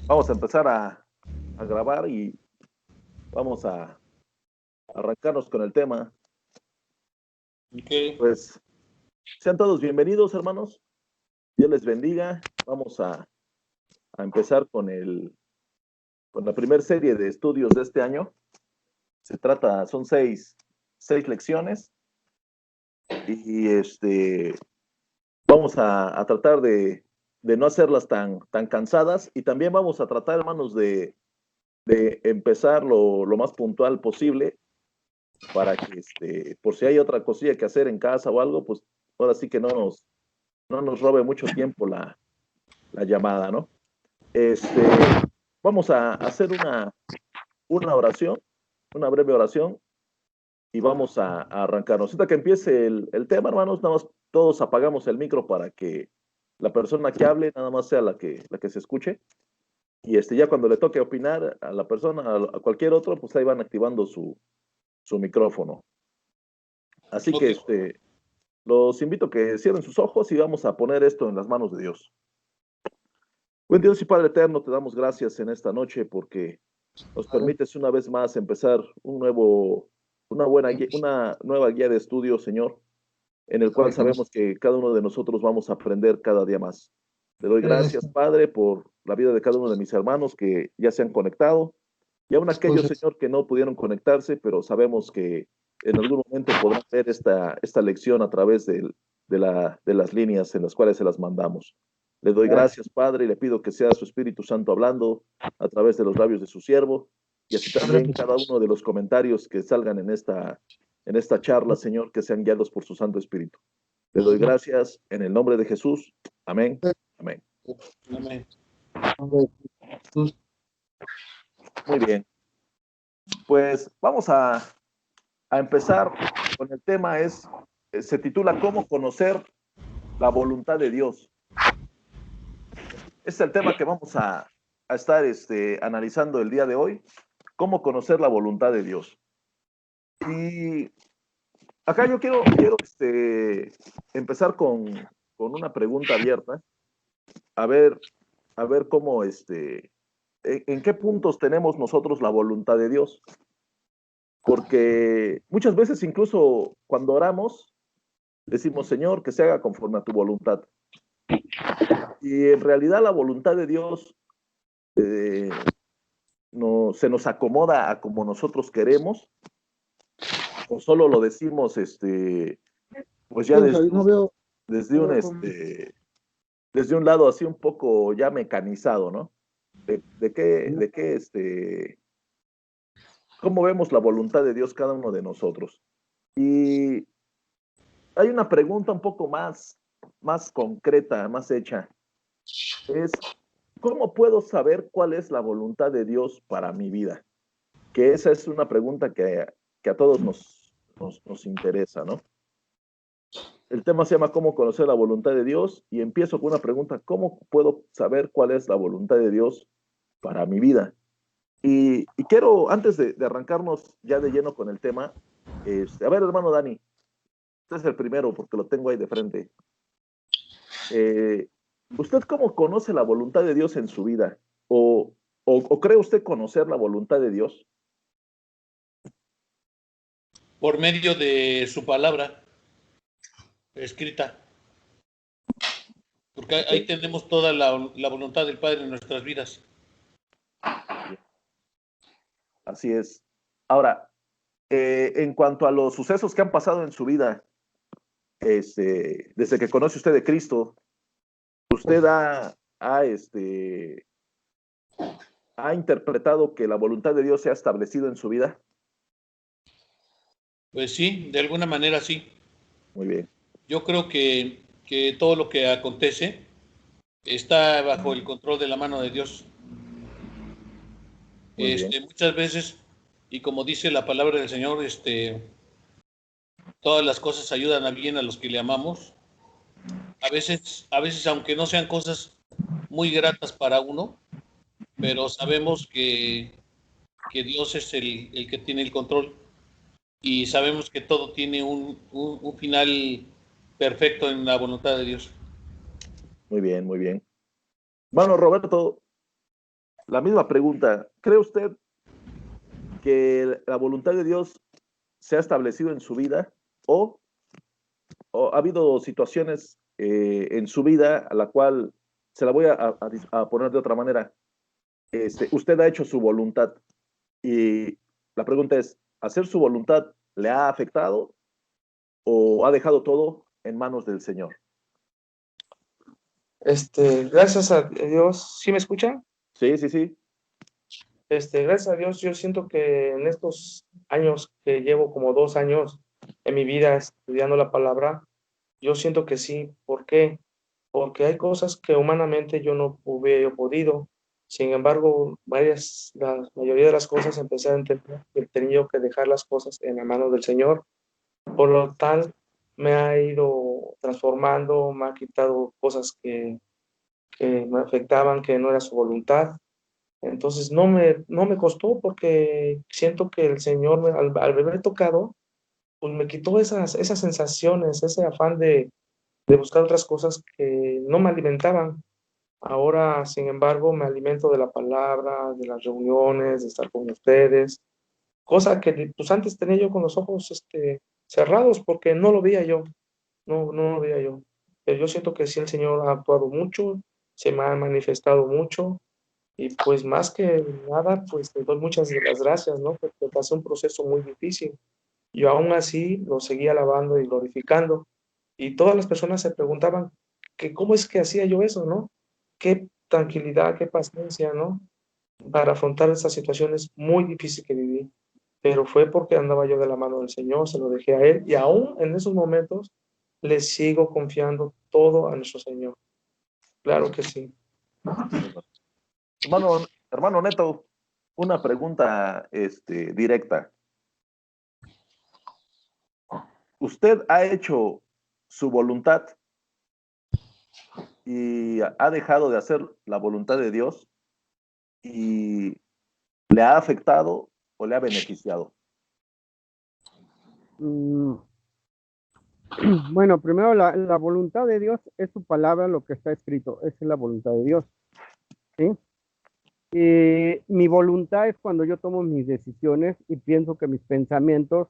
Vamos a empezar a grabar y vamos a arrancarnos con el tema. Okay. Pues sean todos bienvenidos, hermanos. Dios les bendiga. Vamos a empezar con la primera serie de estudios de este año. Son seis lecciones y vamos a tratar de no hacerlas tan cansadas, y también vamos a tratar, hermanos, de empezar lo más puntual posible para que por si hay otra cosilla que hacer en casa o algo, pues ahora sí que no nos robe mucho tiempo la llamada, ¿no? Vamos a hacer una oración, una breve oración, y vamos a arrancarnos. Ahorita que empiece el tema, hermanos, nada más todos apagamos el micro para que la persona que hable nada más sea la que se escuche. Y ya cuando le toque opinar a la persona, a cualquier otro, pues ahí van activando su micrófono. Así que los invito a que cierren sus ojos y vamos a poner esto en las manos de Dios. Buen Dios y Padre eterno, te damos gracias en esta noche porque nos permites una vez más empezar una nueva guía de estudio, Señor, en el cual sabemos que cada uno de nosotros vamos a aprender cada día más. Te doy gracias, Padre, por la vida de cada uno de mis hermanos que ya se han conectado, y aún aquellos, Señor, que no pudieron conectarse, pero sabemos que en algún momento podrán ver esta lección a través de las líneas en las cuales se las mandamos. Le doy gracias, Padre, y le pido que sea su Espíritu Santo hablando a través de los labios de su siervo, y así también cada uno de los comentarios que salgan en esta charla, Señor, que sean guiados por su Santo Espíritu. Le doy gracias en el nombre de Jesús. Amén. Amén. Amén. Muy bien. Pues vamos a empezar con el tema. Se titula ¿Cómo conocer la voluntad de Dios? Este es el tema que vamos a estar analizando el día de hoy. ¿Cómo conocer la voluntad de Dios? Y acá yo quiero empezar con una pregunta abierta. A ver cómo, en qué puntos tenemos nosotros la voluntad de Dios. Porque muchas veces, incluso cuando oramos, decimos, Señor, que se haga conforme a tu voluntad. Y en realidad la voluntad de Dios no se nos acomoda a como nosotros queremos, o solo lo decimos pues ya desde un lado así un poco ya mecanizado, ¿no? De qué cómo vemos la voluntad de Dios cada uno de nosotros. Y hay una pregunta un poco más concreta, más hecha. Es, ¿cómo puedo saber cuál es la voluntad de Dios para mi vida? Que esa es una pregunta que a todos nos interesa, ¿no? El tema se llama ¿Cómo conocer la voluntad de Dios? Y empiezo con una pregunta: ¿cómo puedo saber cuál es la voluntad de Dios para mi vida? Y quiero, antes de arrancarnos ya de lleno con el tema, a ver, hermano Dani, usted es el primero porque lo tengo ahí de frente. ¿Usted cómo conoce la voluntad de Dios en su vida? ¿O cree usted conocer la voluntad de Dios? Por medio de su palabra escrita. Porque ahí tenemos toda la voluntad del Padre en nuestras vidas. Así es. Ahora, en cuanto a los sucesos que han pasado en su vida, desde que conoce usted de Cristo, ¿usted ha interpretado que la voluntad de Dios se ha establecido en su vida? Pues sí, de alguna manera sí. Muy bien. Yo creo que todo lo que acontece está bajo el control de la mano de Dios. Muy bien. Muchas veces, y como dice la palabra del Señor, todas las cosas ayudan a bien a los que le amamos. A veces, aunque no sean cosas muy gratas para uno, pero sabemos que Dios es el que tiene el control, y sabemos que todo tiene un final perfecto en la voluntad de Dios. Muy bien, muy bien. Bueno, Roberto, la misma pregunta. ¿Cree usted que la voluntad de Dios se ha establecido en su vida o ha habido situaciones en su vida a la cual se la voy a poner de otra manera? Usted ha hecho su voluntad y la pregunta es, ¿hacer su voluntad le ha afectado o ha dejado todo en manos del Señor? Gracias a Dios. ¿Sí me escucha? Sí, sí, sí. Gracias a Dios, yo siento que en estos años que llevo, como 2 años en mi vida estudiando la palabra, yo siento que sí. ¿Por qué? Porque hay cosas que humanamente yo no hubiera podido. Sin embargo, la mayoría de las cosas empecé a entender que he tenido que dejar las cosas en la mano del Señor. Por lo tal, me ha ido transformando, me ha quitado cosas que me afectaban, que no era su voluntad. Entonces no me costó, porque siento que el Señor, al haberme tocado, pues me quitó esas sensaciones, ese afán de buscar otras cosas que no me alimentaban. Ahora, sin embargo, me alimento de la palabra, de las reuniones, de estar con ustedes, cosa que pues antes tenía yo con los ojos cerrados, porque no lo veía yo, no lo veía yo. Pero yo siento que sí, el Señor ha actuado mucho, se me ha manifestado mucho, y pues más que nada, pues te doy muchas de las gracias, ¿no? Porque pasé un proceso muy difícil. Yo aún así lo seguía alabando y glorificando. Y todas las personas se preguntaban que cómo es que hacía yo eso, ¿no? Qué tranquilidad, qué paciencia, ¿no? Para afrontar esas situaciones muy difíciles que viví. Pero fue porque andaba yo de la mano del Señor, se lo dejé a Él. Y aún en esos momentos le sigo confiando todo a nuestro Señor. Claro que sí. Hermano Neto, una pregunta directa. ¿Usted ha hecho su voluntad y ha dejado de hacer la voluntad de Dios y le ha afectado o le ha beneficiado? Bueno, primero la voluntad de Dios es su palabra, lo que está escrito, esa es la voluntad de Dios, ¿sí? Mi voluntad es cuando yo tomo mis decisiones y pienso que mis pensamientos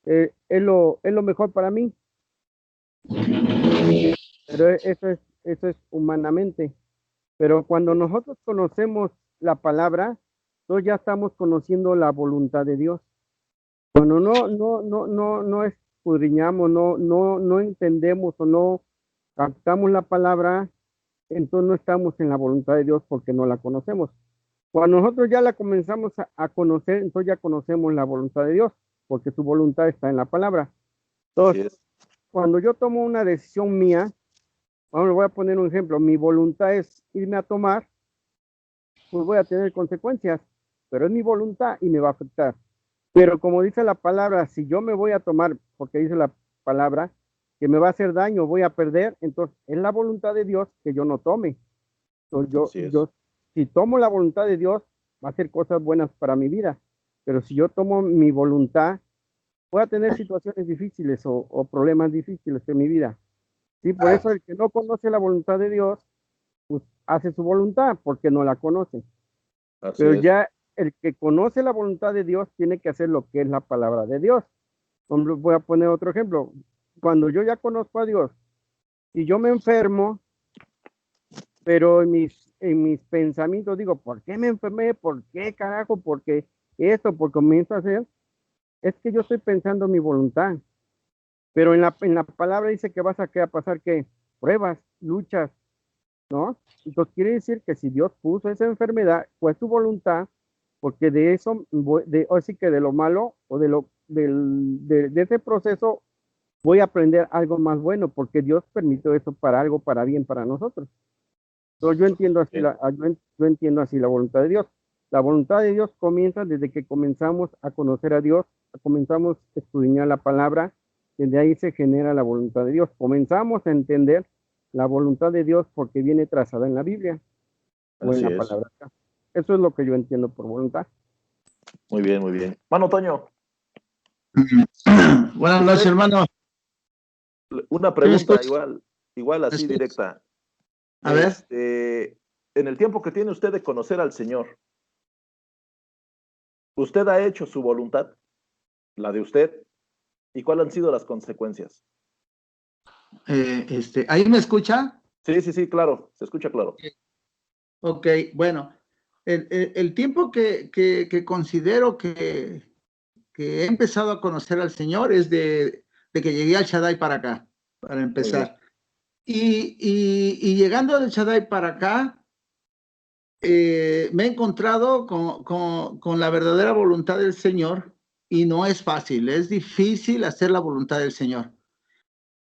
es lo mejor para mí, pero eso es humanamente. Pero cuando nosotros conocemos la palabra, nosotros ya estamos conociendo la voluntad de Dios. Cuando no escudriñamos, no entendemos o no captamos la palabra, entonces no estamos en la voluntad de Dios porque no la conocemos. Cuando nosotros ya la comenzamos a conocer, entonces ya conocemos la voluntad de Dios, porque su voluntad está en la palabra. Entonces, cuando yo tomo una decisión mía, bueno, voy a poner un ejemplo, mi voluntad es irme a tomar, pues voy a tener consecuencias, pero es mi voluntad y me va a afectar. Pero como dice la palabra, si yo me voy a tomar, porque dice la palabra, que me va a hacer daño, voy a perder, entonces es la voluntad de Dios que yo no tome. Entonces yo, si tomo la voluntad de Dios, va a ser cosas buenas para mi vida. Pero si yo tomo mi voluntad, voy a tener situaciones difíciles o problemas difíciles en mi vida. Sí, por eso el que no conoce la voluntad de Dios, pues hace su voluntad porque no la conoce. Pero ya el que conoce la voluntad de Dios tiene que hacer lo que es la palabra de Dios. Voy a poner otro ejemplo. Cuando yo ya conozco a Dios y yo me enfermo, pero en mis pensamientos digo, ¿por qué me enfermé? ¿Por qué carajo? ¿Por qué esto? Porque comienzo a hacer, es que yo estoy pensando mi voluntad. Pero en la palabra dice que vas a pasar ¿qué? Pruebas, luchas, ¿no? Entonces quiere decir que si Dios puso esa enfermedad, fue su voluntad, porque de eso, así que de lo malo o de ese proceso voy a aprender algo más bueno, porque Dios permitió eso para algo, para bien para nosotros. Entonces yo entiendo así, yo entiendo así la voluntad de Dios. La voluntad de Dios comienza desde que comenzamos a conocer a Dios, comenzamos a estudiar la palabra, desde ahí se genera la voluntad de Dios. Comenzamos a entender la voluntad de Dios porque viene trazada en la Biblia o en la palabra. Eso es lo que yo entiendo por voluntad. Muy bien, muy bien. Mano Toño. Buenas noches, hermano. Una pregunta igual así directa. A ver. en el tiempo que tiene usted de conocer al Señor, ¿usted ha hecho su voluntad? La de usted. ¿Y cuáles han sido las consecuencias? ¿Ahí me escucha? Sí, claro, se escucha claro. Ok, bueno, el tiempo que considero que he empezado a conocer al Señor es de que llegué al Shaddai para acá, para empezar. Y llegando del Shaddai para acá, me he encontrado con la verdadera voluntad del Señor, y no es fácil, es difícil hacer la voluntad del Señor.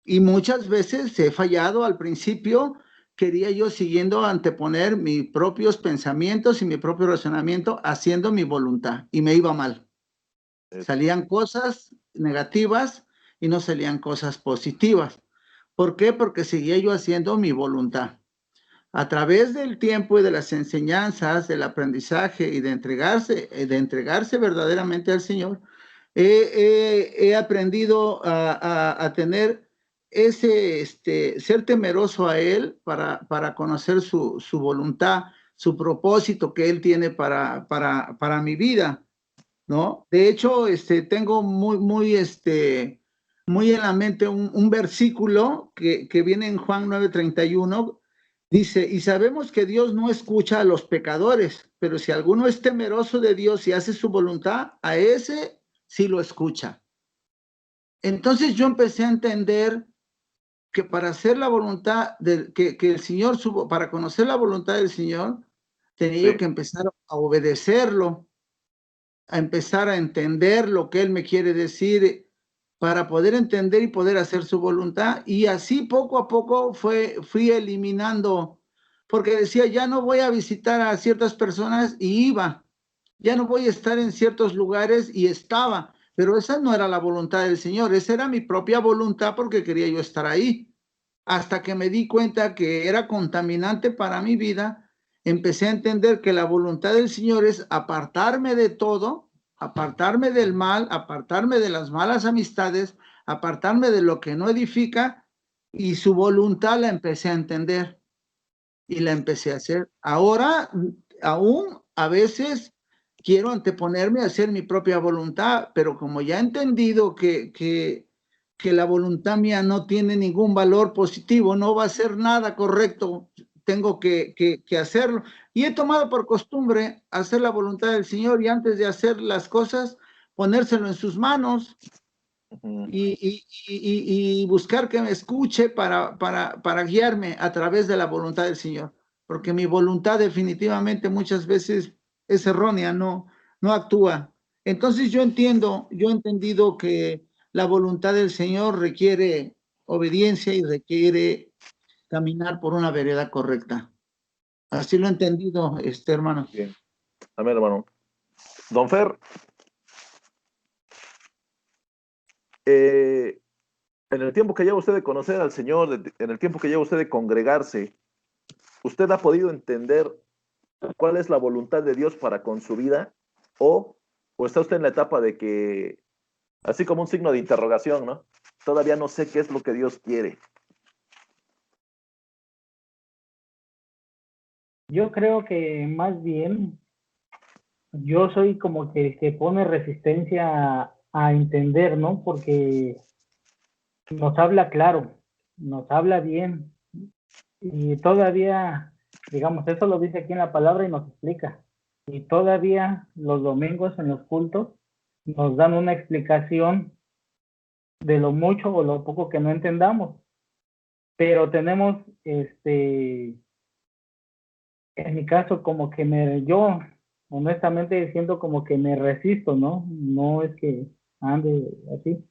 Y muchas veces he fallado. Al principio quería yo, siguiendo, anteponer mis propios pensamientos y mi propio razonamiento, haciendo mi voluntad, y me iba mal. Salían cosas negativas y no salían cosas positivas. ¿Por qué? Porque seguía yo haciendo mi voluntad. A través del tiempo y de las enseñanzas, del aprendizaje y de entregarse verdaderamente al Señor, he aprendido a tener ser temeroso a Él para conocer su voluntad, su propósito que Él tiene para mi vida, ¿no? De hecho, tengo muy en la mente un versículo que viene en Juan 9:31. Dice: y sabemos que Dios no escucha a los pecadores, pero si alguno es temeroso de Dios y hace su voluntad, a ese sí lo escucha. Entonces yo empecé a entender que para hacer la voluntad que el Señor para conocer la voluntad del Señor, tenía yo que empezar a obedecerlo, a empezar a entender lo que Él me quiere decir, para poder entender y poder hacer su voluntad. Y así poco a poco fui eliminando, porque decía, ya no voy a visitar a ciertas personas, y iba. Ya no voy a estar en ciertos lugares, y estaba. Pero esa no era la voluntad del Señor, esa era mi propia voluntad, porque quería yo estar ahí. Hasta que me di cuenta que era contaminante para mi vida, empecé a entender que la voluntad del Señor es apartarme de todo, apartarme del mal, apartarme de las malas amistades, apartarme de lo que no edifica, y su voluntad la empecé a entender y la empecé a hacer. Ahora, aún a veces quiero anteponerme a hacer mi propia voluntad, pero como ya he entendido que la voluntad mía no tiene ningún valor positivo, no va a ser nada correcto, tengo que hacerlo. Y he tomado por costumbre hacer la voluntad del Señor, y antes de hacer las cosas, ponérselo en sus manos y buscar que me escuche para guiarme a través de la voluntad del Señor. Porque mi voluntad definitivamente muchas veces es errónea, no actúa. Entonces yo he entendido que la voluntad del Señor requiere obediencia y requiere caminar por una vereda correcta. Así lo he entendido, hermano. Bien. Amén, hermano. Don Fer, en el tiempo que lleva usted de conocer al Señor, en el tiempo que lleva usted de congregarse, ¿usted ha podido entender cuál es la voluntad de Dios para con su vida? ¿O está usted en la etapa de que, así como un signo de interrogación, ¿no? Todavía no sé qué es lo que Dios quiere. Yo creo que más bien yo soy como que el que pone resistencia a entender, ¿no? Porque nos habla claro, nos habla bien, y todavía, digamos, eso lo dice aquí en la palabra y nos explica. Y todavía los domingos en los cultos nos dan una explicación de lo mucho o lo poco que no entendamos. Pero tenemos, en mi caso, como que yo honestamente siento como que me resisto, ¿no? No es que ande así,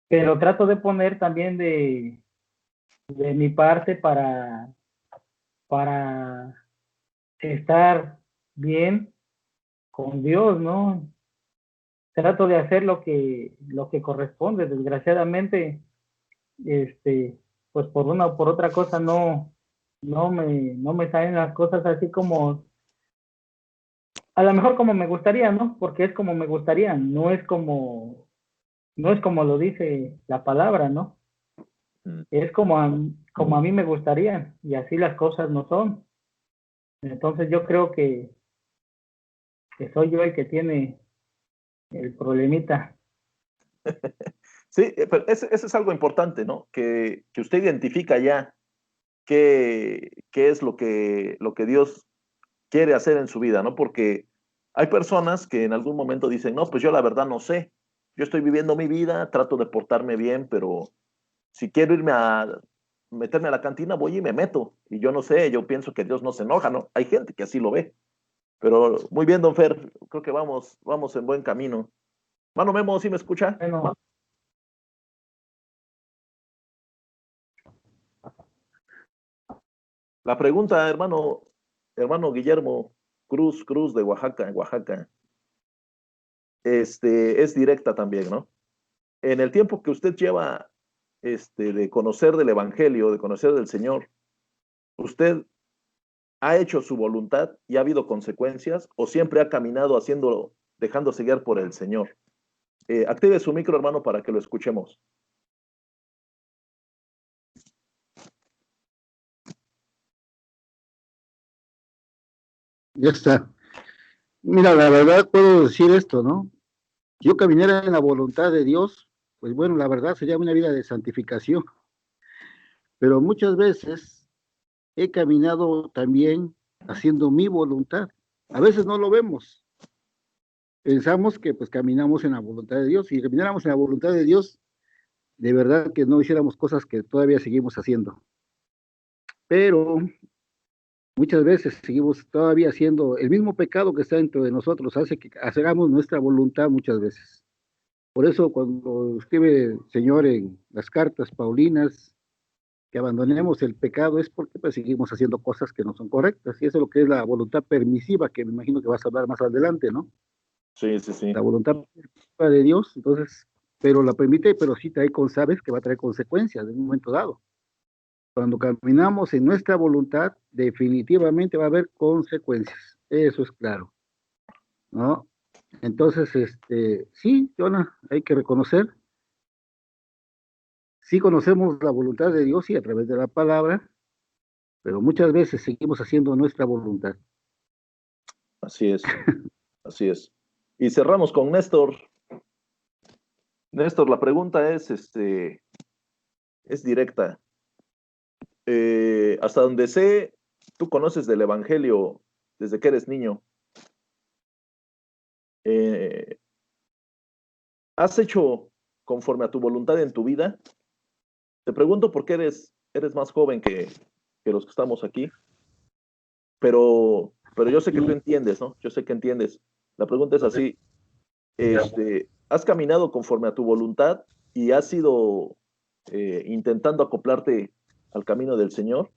pero trato de poner también de mi parte para estar bien con Dios, ¿no? Trato de hacer lo que corresponde. Desgraciadamente, pues por una o por otra cosa no me salen las cosas así como, a lo mejor como me gustaría, ¿no? Porque es como me gustaría, no es como lo dice la palabra, ¿no? Es como a mí me gustaría, y así las cosas no son. Entonces yo creo que soy yo el que tiene el problemita. Sí, pero eso es algo importante, ¿no? Que usted identifica ya qué es lo que Dios quiere hacer en su vida, ¿no? Porque hay personas que en algún momento dicen, no, pues yo la verdad no sé, yo estoy viviendo mi vida, trato de portarme bien, pero si quiero meterme a la cantina, voy y me meto, y yo no sé, yo pienso que Dios no se enoja, ¿no? Hay gente que así lo ve, pero muy bien, don Fer, creo que vamos en buen camino. Mano Memo, ¿sí me escucha? Bueno, La pregunta, hermano Guillermo Cruz de Oaxaca, es directa también, ¿no? En el tiempo que usted lleva de conocer del Evangelio, de conocer del Señor, ¿usted ha hecho su voluntad y ha habido consecuencias o siempre ha caminado dejándose guiar por el Señor? Active su micro, hermano, para que lo escuchemos. Ya está. Mira, la verdad puedo decir esto, ¿no? Yo caminara en la voluntad de Dios, pues bueno, la verdad sería una vida de santificación, pero muchas veces he caminado también haciendo mi voluntad. A veces no lo vemos. Pensamos que pues caminamos en la voluntad de Dios. Si camináramos en la voluntad de Dios, de verdad que no hiciéramos cosas que todavía seguimos haciendo. Pero muchas veces seguimos todavía haciendo el mismo pecado que está dentro de nosotros, hace que hagamos nuestra voluntad muchas veces. Por eso cuando escribe el Señor en las cartas paulinas que abandonemos el pecado es porque pues, seguimos haciendo cosas que no son correctas. Y eso es lo que es la voluntad permisiva, que me imagino que vas a hablar más adelante, ¿no? Sí, sí, sí. La voluntad permisiva de Dios, entonces, pero la permite, pero sí sabes que va a traer consecuencias en un momento dado. Cuando caminamos en nuestra voluntad, definitivamente va a haber consecuencias. Eso es claro, ¿no? Entonces, sí, Jonah, hay que reconocer, sí conocemos la voluntad de Dios y a través de la palabra, pero muchas veces seguimos haciendo nuestra voluntad. Así es, así es. Y cerramos con Néstor. Néstor, la pregunta es directa. Hasta donde sé, tú conoces del Evangelio desde que eres niño. ¿Has hecho conforme a tu voluntad en tu vida? Te pregunto porque eres más joven que los que estamos aquí, pero yo sé que tú entiendes, ¿no? Yo sé que entiendes. La pregunta es así, ¿has caminado conforme a tu voluntad y has ido intentando acoplarte al camino del Señor?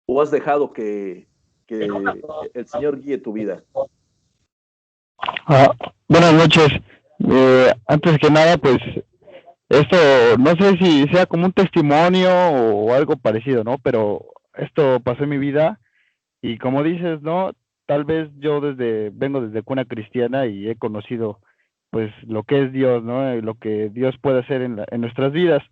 ¿O has dejado que el Señor guíe tu vida? Buenas noches. Antes que nada, pues esto no sé si sea como un testimonio o algo parecido, ¿no? Pero esto pasó en mi vida y como dices, ¿no? Tal vez yo vengo desde cuna cristiana y he conocido pues lo que es Dios, ¿no? Lo que Dios puede hacer en nuestras vidas.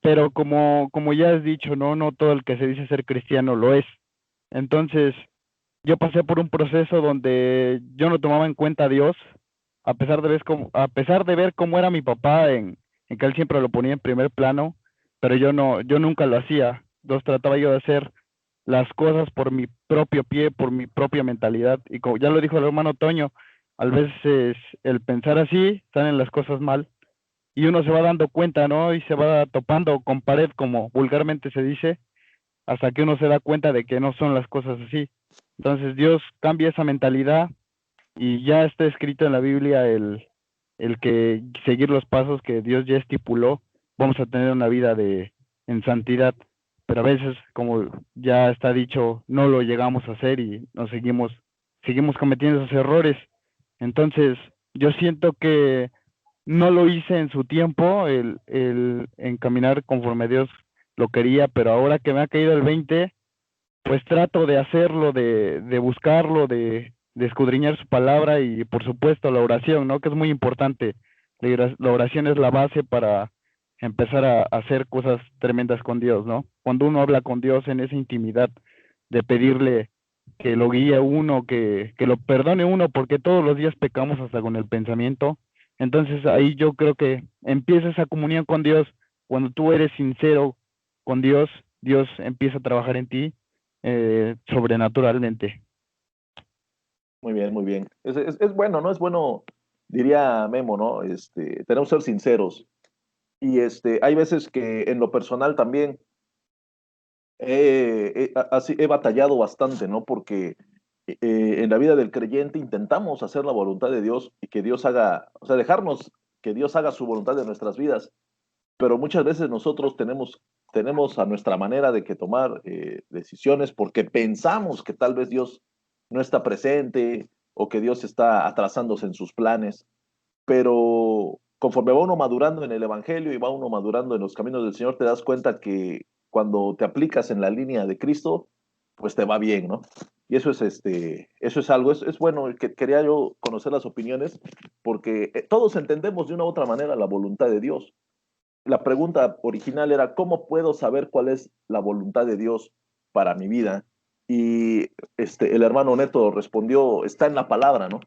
Pero como ya has dicho, ¿no? No todo el que se dice ser cristiano lo es. Entonces, yo pasé por un proceso donde yo no tomaba en cuenta a Dios, a pesar de ver cómo era mi papá, en que él siempre lo ponía en primer plano, pero yo nunca lo hacía. Entonces trataba yo de hacer las cosas por mi propio pie, por mi propia mentalidad. Y como ya lo dijo el hermano Toño, a veces el pensar así salen las cosas mal y uno se va dando cuenta, ¿no? Y se va topando con pared, como vulgarmente se dice, hasta que uno se da cuenta de que no son las cosas así. Entonces Dios cambia esa mentalidad y ya está escrito en la Biblia el que seguir los pasos que Dios ya estipuló, vamos a tener una vida en santidad, pero a veces, como ya está dicho, no lo llegamos a hacer y seguimos cometiendo esos errores. Entonces, yo siento que no lo hice en su tiempo, el encaminar conforme Dios lo quería, pero ahora que me ha caído el 20, pues trato de hacerlo, de buscarlo, de escudriñar su palabra y por supuesto la oración, ¿no? Que es muy importante. La oración es la base para empezar a hacer cosas tremendas con Dios, ¿no? Cuando uno habla con Dios en esa intimidad de pedirle que lo guíe a uno, que lo perdone uno, porque todos los días pecamos hasta con el pensamiento. Entonces ahí yo creo que empieza esa comunión con Dios. Cuando tú eres sincero con Dios, Dios empieza a trabajar en ti sobrenaturalmente. Muy bien, muy bien. Es bueno, ¿no? Es bueno, diría Memo, ¿no? Tenemos que ser sinceros. Y hay veces que en lo personal también así he batallado bastante, ¿no? Porque en la vida del creyente intentamos hacer la voluntad de Dios y que Dios haga, o sea, dejarnos que Dios haga su voluntad en nuestras vidas, pero muchas veces nosotros tenemos a nuestra manera de que tomar decisiones porque pensamos que tal vez Dios no está presente o que Dios está atrasándose en sus planes, pero conforme va uno madurando en el Evangelio y va uno madurando en los caminos del Señor, te das cuenta que cuando te aplicas en la línea de Cristo, pues te va bien, ¿no? Y eso es algo, es bueno, que quería yo conocer las opiniones, porque todos entendemos de una u otra manera la voluntad de Dios. La pregunta original era, ¿cómo puedo saber cuál es la voluntad de Dios para mi vida? Y el hermano Neto respondió, está en la palabra, ¿no?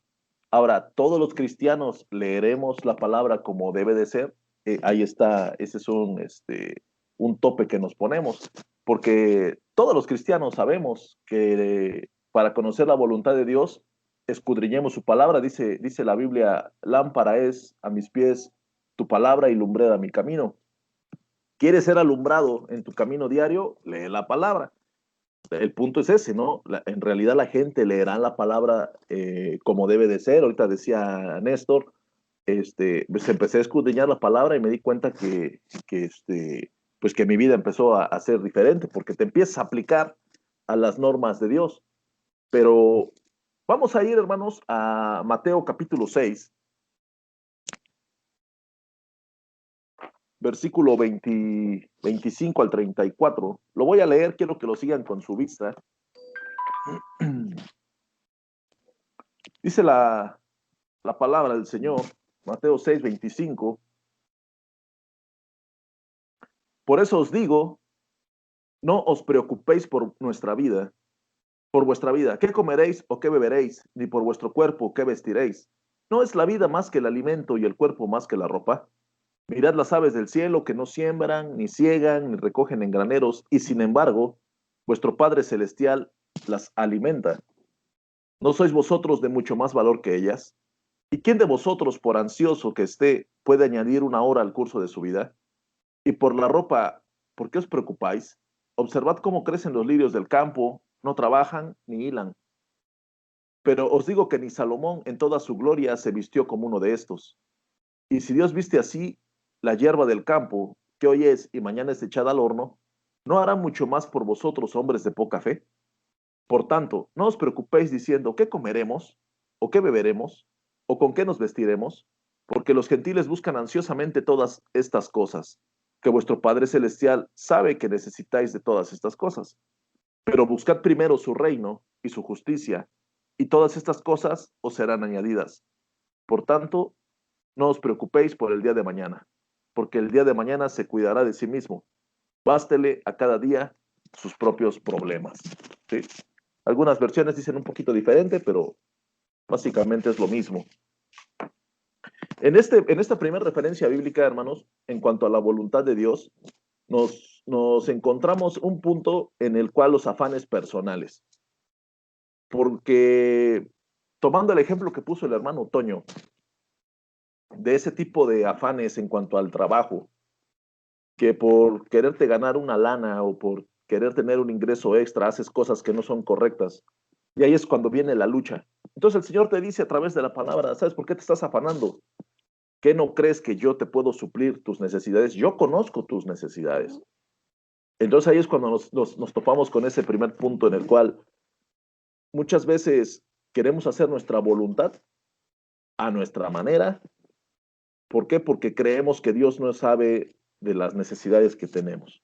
Ahora, todos los cristianos leeremos la palabra como debe de ser. Ahí está, ese es un tope que nos ponemos, porque todos los cristianos sabemos que para conocer la voluntad de Dios, escudriñemos su palabra. Dice la Biblia, lámpara es a mis pies tu palabra y lumbrera mi camino. ¿Quieres ser alumbrado en tu camino diario? Lee la palabra. El punto es ese, ¿no? En realidad la gente leerá la palabra como debe de ser. Ahorita decía Néstor, pues empecé a escudriñar la palabra y me di cuenta pues que mi vida empezó a ser diferente, porque te empiezas a aplicar a las normas de Dios. Pero vamos a ir, hermanos, a Mateo capítulo 6, versículo 25 al 34. Lo voy a leer, quiero que lo sigan con su vista. Dice la palabra del Señor, Mateo 6, 25. Por eso os digo, no os preocupéis por vuestra vida, qué comeréis o qué beberéis, ni por vuestro cuerpo, qué vestiréis. ¿No es la vida más que el alimento y el cuerpo más que la ropa? Mirad las aves del cielo que no siembran, ni ciegan, ni recogen en graneros, y sin embargo, vuestro Padre Celestial las alimenta. ¿No sois vosotros de mucho más valor que ellas? ¿Y quién de vosotros, por ansioso que esté, puede añadir una hora al curso de su vida? Y por la ropa, ¿por qué os preocupáis? Observad cómo crecen los lirios del campo, no trabajan ni hilan. Pero os digo que ni Salomón en toda su gloria se vistió como uno de estos. Y si Dios viste así la hierba del campo, que hoy es y mañana es echada al horno, ¿no hará mucho más por vosotros, hombres de poca fe? Por tanto, no os preocupéis diciendo, ¿qué comeremos? ¿O qué beberemos? ¿O con qué nos vestiremos? Porque los gentiles buscan ansiosamente todas estas cosas, que vuestro Padre Celestial sabe que necesitáis de todas estas cosas. Pero buscad primero su reino y su justicia, y todas estas cosas os serán añadidas. Por tanto, no os preocupéis por el día de mañana, porque el día de mañana se cuidará de sí mismo. Bástele a cada día sus propios problemas. ¿Sí? Algunas versiones dicen un poquito diferente, pero básicamente es lo mismo. En esta primera referencia bíblica, hermanos, en cuanto a la voluntad de Dios, nos encontramos un punto en el cual los afanes personales. Porque, tomando el ejemplo que puso el hermano Toño, de ese tipo de afanes en cuanto al trabajo, que por quererte ganar una lana o por querer tener un ingreso extra, haces cosas que no son correctas. Y ahí es cuando viene la lucha. Entonces el Señor te dice a través de la palabra, ¿sabes por qué te estás afanando? ¿Qué no crees que yo te puedo suplir tus necesidades? Yo conozco tus necesidades. Entonces ahí es cuando nos topamos con ese primer punto en el cual muchas veces queremos hacer nuestra voluntad a nuestra manera. ¿Por qué? Porque creemos que Dios no sabe de las necesidades que tenemos.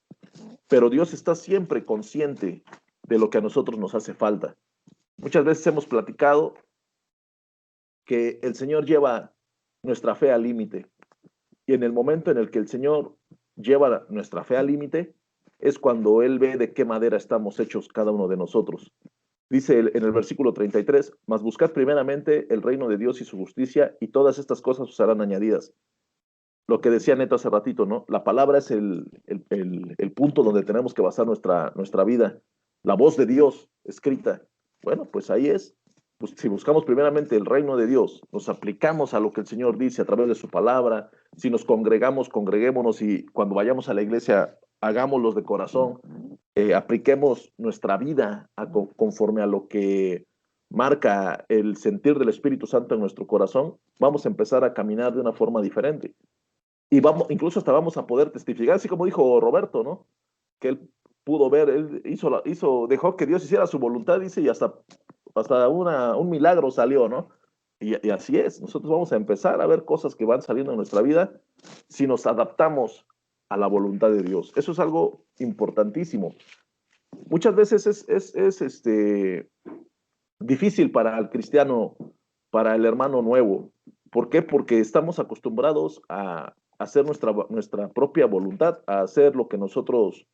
Pero Dios está siempre consciente de lo que a nosotros nos hace falta. Muchas veces hemos platicado que el Señor lleva nuestra fe al límite. Y en el momento en el que el Señor lleva nuestra fe al límite, es cuando Él ve de qué madera estamos hechos cada uno de nosotros. Dice en el versículo 33, mas buscad primeramente el reino de Dios y su justicia, y todas estas cosas os serán añadidas. Lo que decía Neto hace ratito, ¿no? La palabra es el punto donde tenemos que basar nuestra vida. La voz de Dios escrita. Bueno, pues ahí es. Pues si buscamos primeramente el reino de Dios, nos aplicamos a lo que el Señor dice a través de su palabra, si nos congregamos, congreguémonos, y cuando vayamos a la iglesia, hagámoslos de corazón, apliquemos nuestra vida conforme a lo que marca el sentir del Espíritu Santo en nuestro corazón, vamos a empezar a caminar de una forma diferente. Y vamos, incluso hasta vamos a poder testificar, así como dijo Roberto, ¿no? Que él pudo ver, él dejó que Dios hiciera su voluntad, dice, y hasta un milagro salió, ¿no? Y así es, nosotros vamos a empezar a ver cosas que van saliendo en nuestra vida si nos adaptamos a la voluntad de Dios. Eso es algo importantísimo. Muchas veces es difícil para el cristiano, para el hermano nuevo. ¿Por qué? Porque estamos acostumbrados a hacer nuestra propia voluntad, a hacer lo que nosotros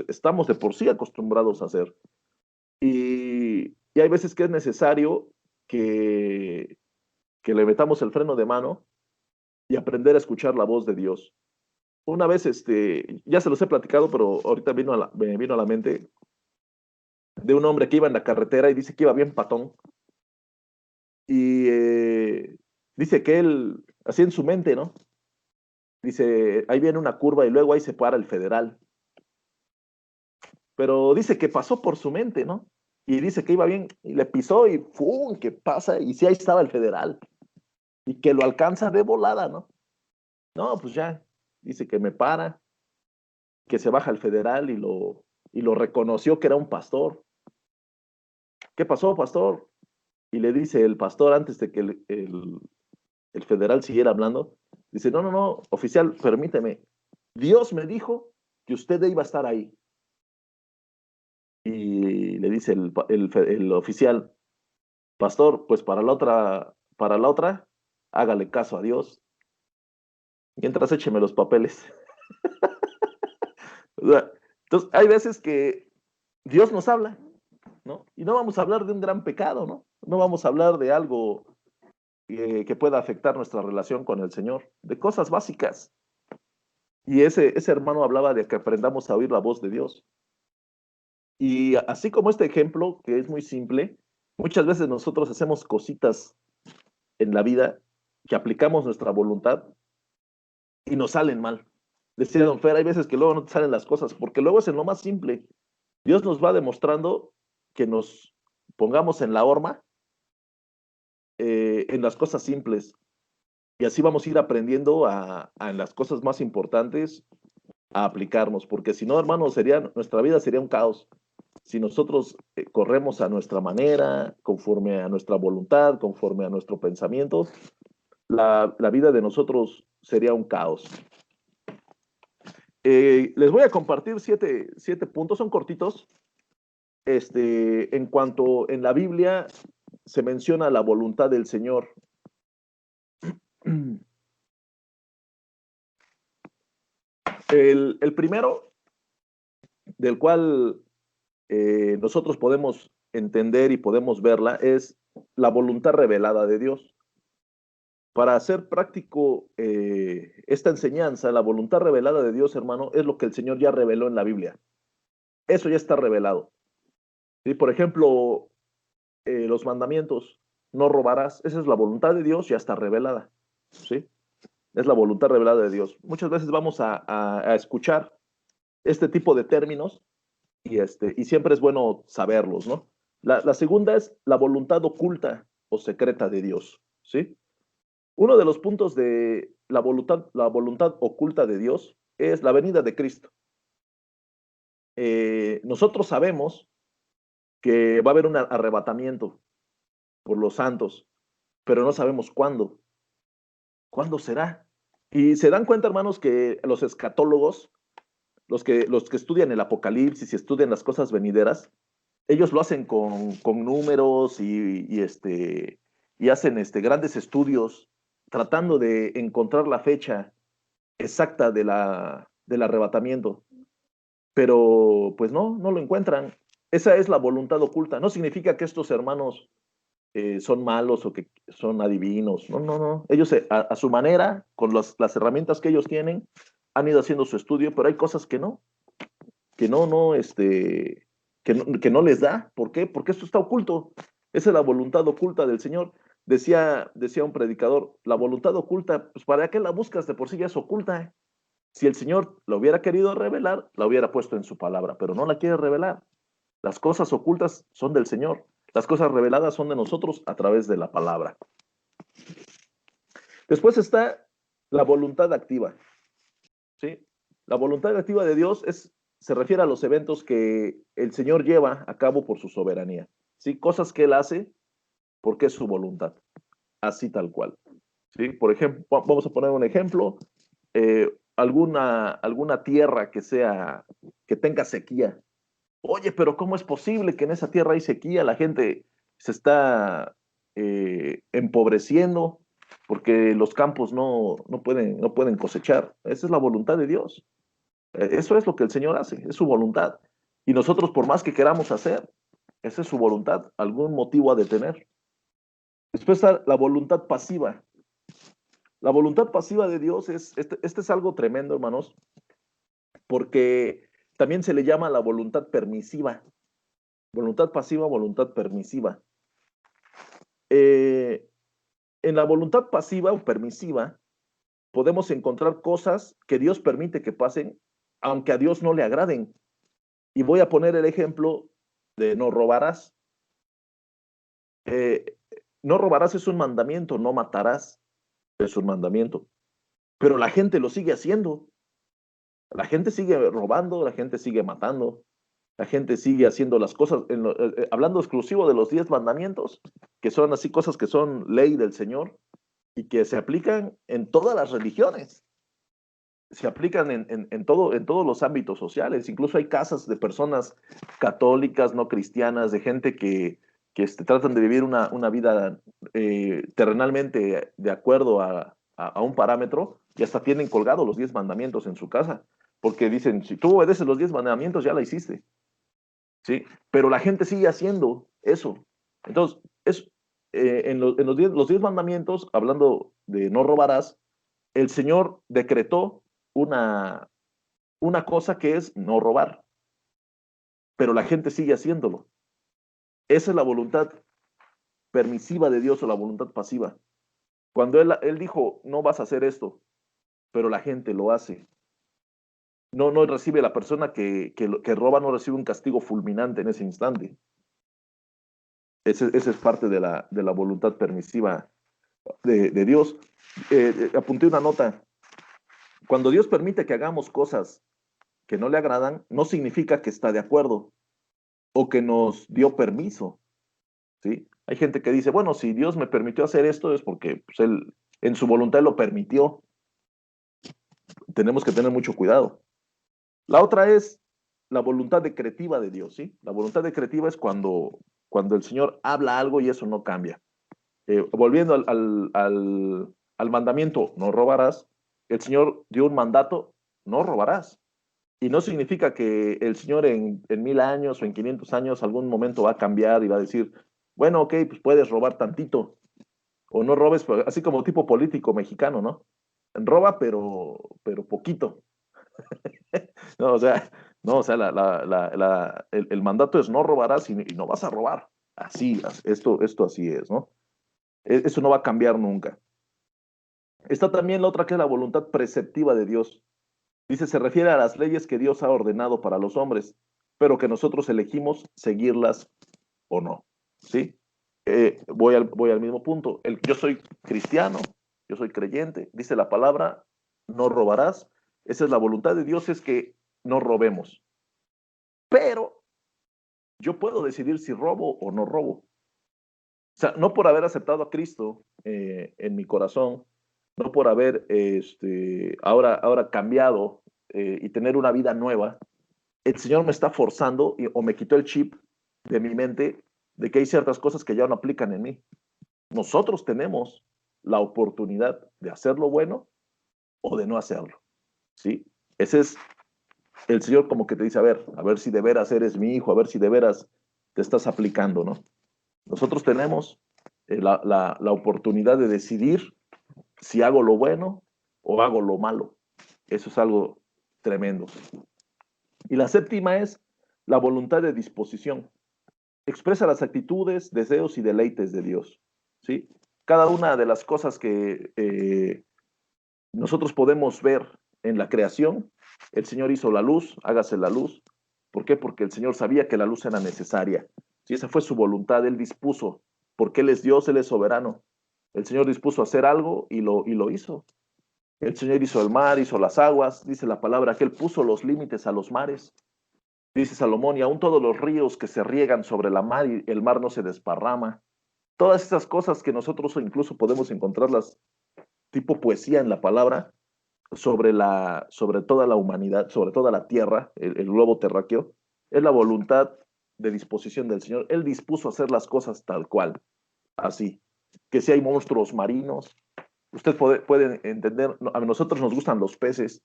estamos de por sí acostumbrados a hacer. Y hay veces que es necesario que le metamos el freno de mano y aprender a escuchar la voz de Dios. Una vez, ya se los he platicado, pero ahorita me vino a la mente de un hombre que iba en la carretera y dice que iba bien patón. Y dice que él, así en su mente, ¿no? Dice, ahí viene una curva y luego ahí se para el Federal. Pero dice que pasó por su mente, ¿no? Y dice que iba bien y le pisó y ¡fum! Que pasa y sí, ahí estaba el Federal. Y que lo alcanza de volada, ¿no? No, pues ya, dice que me para, que se baja el Federal y lo reconoció que era un pastor. ¿Qué pasó, pastor? Y le dice el pastor, antes de que el Federal siguiera hablando, dice, no, oficial, permíteme. Dios me dijo que usted iba a estar ahí. Y le dice el oficial, pastor, pues para la otra, hágale caso a Dios. Mientras écheme los papeles. Entonces, hay veces que Dios nos habla, ¿no? Y no vamos a hablar de un gran pecado, ¿no? No vamos a hablar de algo que pueda afectar nuestra relación con el Señor, de cosas básicas. Y ese hermano hablaba de que aprendamos a oír la voz de Dios. Y así como este ejemplo, que es muy simple, muchas veces nosotros hacemos cositas en la vida que aplicamos nuestra voluntad y nos salen mal. Decía don Fer, hay veces que luego no te salen las cosas, porque luego es en lo más simple. Dios nos va demostrando que nos pongamos en la horma en las cosas simples. Y así vamos a ir aprendiendo en las cosas más importantes a aplicarnos, porque si no, hermano, nuestra vida sería un caos. Si nosotros corremos a nuestra manera, conforme a nuestra voluntad, conforme a nuestro pensamiento, la vida de nosotros sería un caos. Les voy a compartir siete puntos, son cortitos. En cuanto en la Biblia se menciona la voluntad del Señor. El primero, del cual nosotros podemos entender y podemos verla, es la voluntad revelada de Dios. Para hacer práctico esta enseñanza, la voluntad revelada de Dios, hermano, es lo que el Señor ya reveló en la Biblia. Eso ya está revelado. ¿Sí? Por ejemplo, los mandamientos, no robarás, esa es la voluntad de Dios, ya está revelada. ¿Sí? Es la voluntad revelada de Dios. Muchas veces vamos a escuchar este tipo de términos y siempre es bueno saberlos, ¿no? La segunda es la voluntad oculta o secreta de Dios, ¿sí? Uno de los puntos de la voluntad oculta de Dios es la venida de Cristo. Nosotros sabemos que va a haber un arrebatamiento por los santos, pero no sabemos cuándo. ¿Cuándo será? Y se dan cuenta, hermanos, que los escatólogos, los que estudian el Apocalipsis y estudian las cosas venideras, ellos lo hacen con números y hacen grandes estudios tratando de encontrar la fecha exacta del arrebatamiento. Pero pues no lo encuentran. Esa es la voluntad oculta. No significa que estos hermanos son malos o que son adivinos. No, no, no. Ellos a su manera, con las herramientas que ellos tienen, han ido haciendo su estudio, pero hay cosas que no, que no les da. ¿Por qué? Porque esto está oculto. Esa es la voluntad oculta del Señor. Decía un predicador, la voluntad oculta, pues ¿para qué la buscas? De por sí ya es oculta. Si el Señor la hubiera querido revelar, la hubiera puesto en su palabra, pero no la quiere revelar. Las cosas ocultas son del Señor. Las cosas reveladas son de nosotros a través de la palabra. Después está la voluntad activa. ¿Sí? La voluntad activa de Dios se refiere a los eventos que el Señor lleva a cabo por su soberanía. ¿Sí? Cosas que Él hace porque es su voluntad. Así tal cual. ¿Sí? Por ejemplo, vamos a poner un ejemplo. Alguna tierra que tenga sequía. Oye, pero ¿cómo es posible que en esa tierra hay sequía? La gente se está empobreciendo porque los campos no pueden cosechar. Esa es la voluntad de Dios. Eso es lo que el Señor hace, es su voluntad. Y nosotros, por más que queramos hacer, esa es su voluntad. Algún motivo ha de tener. Después está la voluntad pasiva. La voluntad pasiva de Dios este es algo tremendo, hermanos, porque también se le llama la voluntad permisiva. Voluntad pasiva, voluntad permisiva. En la voluntad pasiva o permisiva podemos encontrar cosas que Dios permite que pasen, aunque a Dios no le agraden. Y voy a poner el ejemplo de no robarás. No robarás es un mandamiento, no matarás es un mandamiento. Pero la gente lo sigue haciendo. La gente sigue robando, la gente sigue matando. La gente sigue haciendo las cosas, hablando exclusivo de los 10 mandamientos, que son así cosas que son ley del Señor y que se aplican en todas las religiones. Se aplican en todos los ámbitos sociales. Incluso hay casas de personas católicas, no cristianas, de gente que tratan de vivir una vida terrenalmente de acuerdo a un parámetro y hasta tienen colgados los 10 mandamientos en su casa, porque dicen, si tú obedeces los 10 mandamientos, ya la hiciste. ¿Sí? Pero la gente sigue haciendo eso. Entonces, en los 10 mandamientos, hablando de no robarás, el Señor decretó una cosa que es no robar, pero la gente sigue haciéndolo. Esa es la voluntad permisiva de Dios o la voluntad pasiva. Cuando él dijo, no vas a hacer esto, pero la gente lo hace. No recibe la persona que roba, no recibe un castigo fulminante en ese instante. Esa es parte de la voluntad permisiva de Dios. Apunté una nota. Cuando Dios permite que hagamos cosas que no le agradan, no significa que está de acuerdo o que nos dio permiso. ¿Sí? Hay gente que dice, bueno, si Dios me permitió hacer esto es porque pues, Él en su voluntad lo permitió. Tenemos que tener mucho cuidado. La otra es la voluntad decretiva de Dios, ¿sí? La voluntad decretiva es cuando el Señor habla algo y eso no cambia. Volviendo al mandamiento, no robarás, el Señor dio un mandato, no robarás. Y no significa que el Señor en 1000 años o en 500 años algún momento va a cambiar y va a decir, bueno, ok, pues puedes robar tantito, o no robes, así como tipo político mexicano, ¿no? Roba, pero poquito. No, o sea, el mandato es no robarás y no vas a robar. Así, esto así es, ¿no? Eso no va a cambiar nunca. Está también la otra que es la voluntad preceptiva de Dios. Dice, se refiere a las leyes que Dios ha ordenado para los hombres, pero que nosotros elegimos seguirlas o no. ¿Sí? Voy al mismo punto. Yo soy cristiano, yo soy creyente, dice la palabra, no robarás. Esa es la voluntad de Dios, es que no robemos. Pero yo puedo decidir si robo o no robo. O sea, no por haber aceptado a Cristo en mi corazón, no por haber ahora cambiado y tener una vida nueva, el Señor me está forzando o me quitó el chip de mi mente de que hay ciertas cosas que ya no aplican en mí. Nosotros tenemos la oportunidad de hacer lo bueno o de no hacerlo. ¿Sí? Esa es el Señor como que te dice, a ver si de veras eres mi hijo, a ver si de veras te estás aplicando, ¿no? Nosotros tenemos la oportunidad de decidir si hago lo bueno o hago lo malo. Eso es algo tremendo. Y la séptima es la voluntad de disposición. Expresa las actitudes, deseos y deleites de Dios, ¿sí? Cada una de las cosas que nosotros podemos ver en la creación, el Señor hizo la luz, hágase la luz. ¿Por qué? Porque el Señor sabía que la luz era necesaria. ¿Sí? Esa fue su voluntad, Él dispuso, porque Él es Dios, Él es soberano. El Señor dispuso hacer algo y lo hizo. El Señor hizo el mar, hizo las aguas, dice la palabra que Él puso los límites a los mares. Dice Salomón, y aún todos los ríos que se riegan sobre la mar y el mar no se desparrama. Todas estas cosas que nosotros incluso podemos encontrarlas tipo poesía en la palabra sobre toda la humanidad, sobre toda la tierra, el globo terráqueo, es la voluntad de disposición del Señor. Él dispuso hacer las cosas tal cual, así. Que si hay monstruos marinos, usted puede entender, a nosotros nos gustan los peces,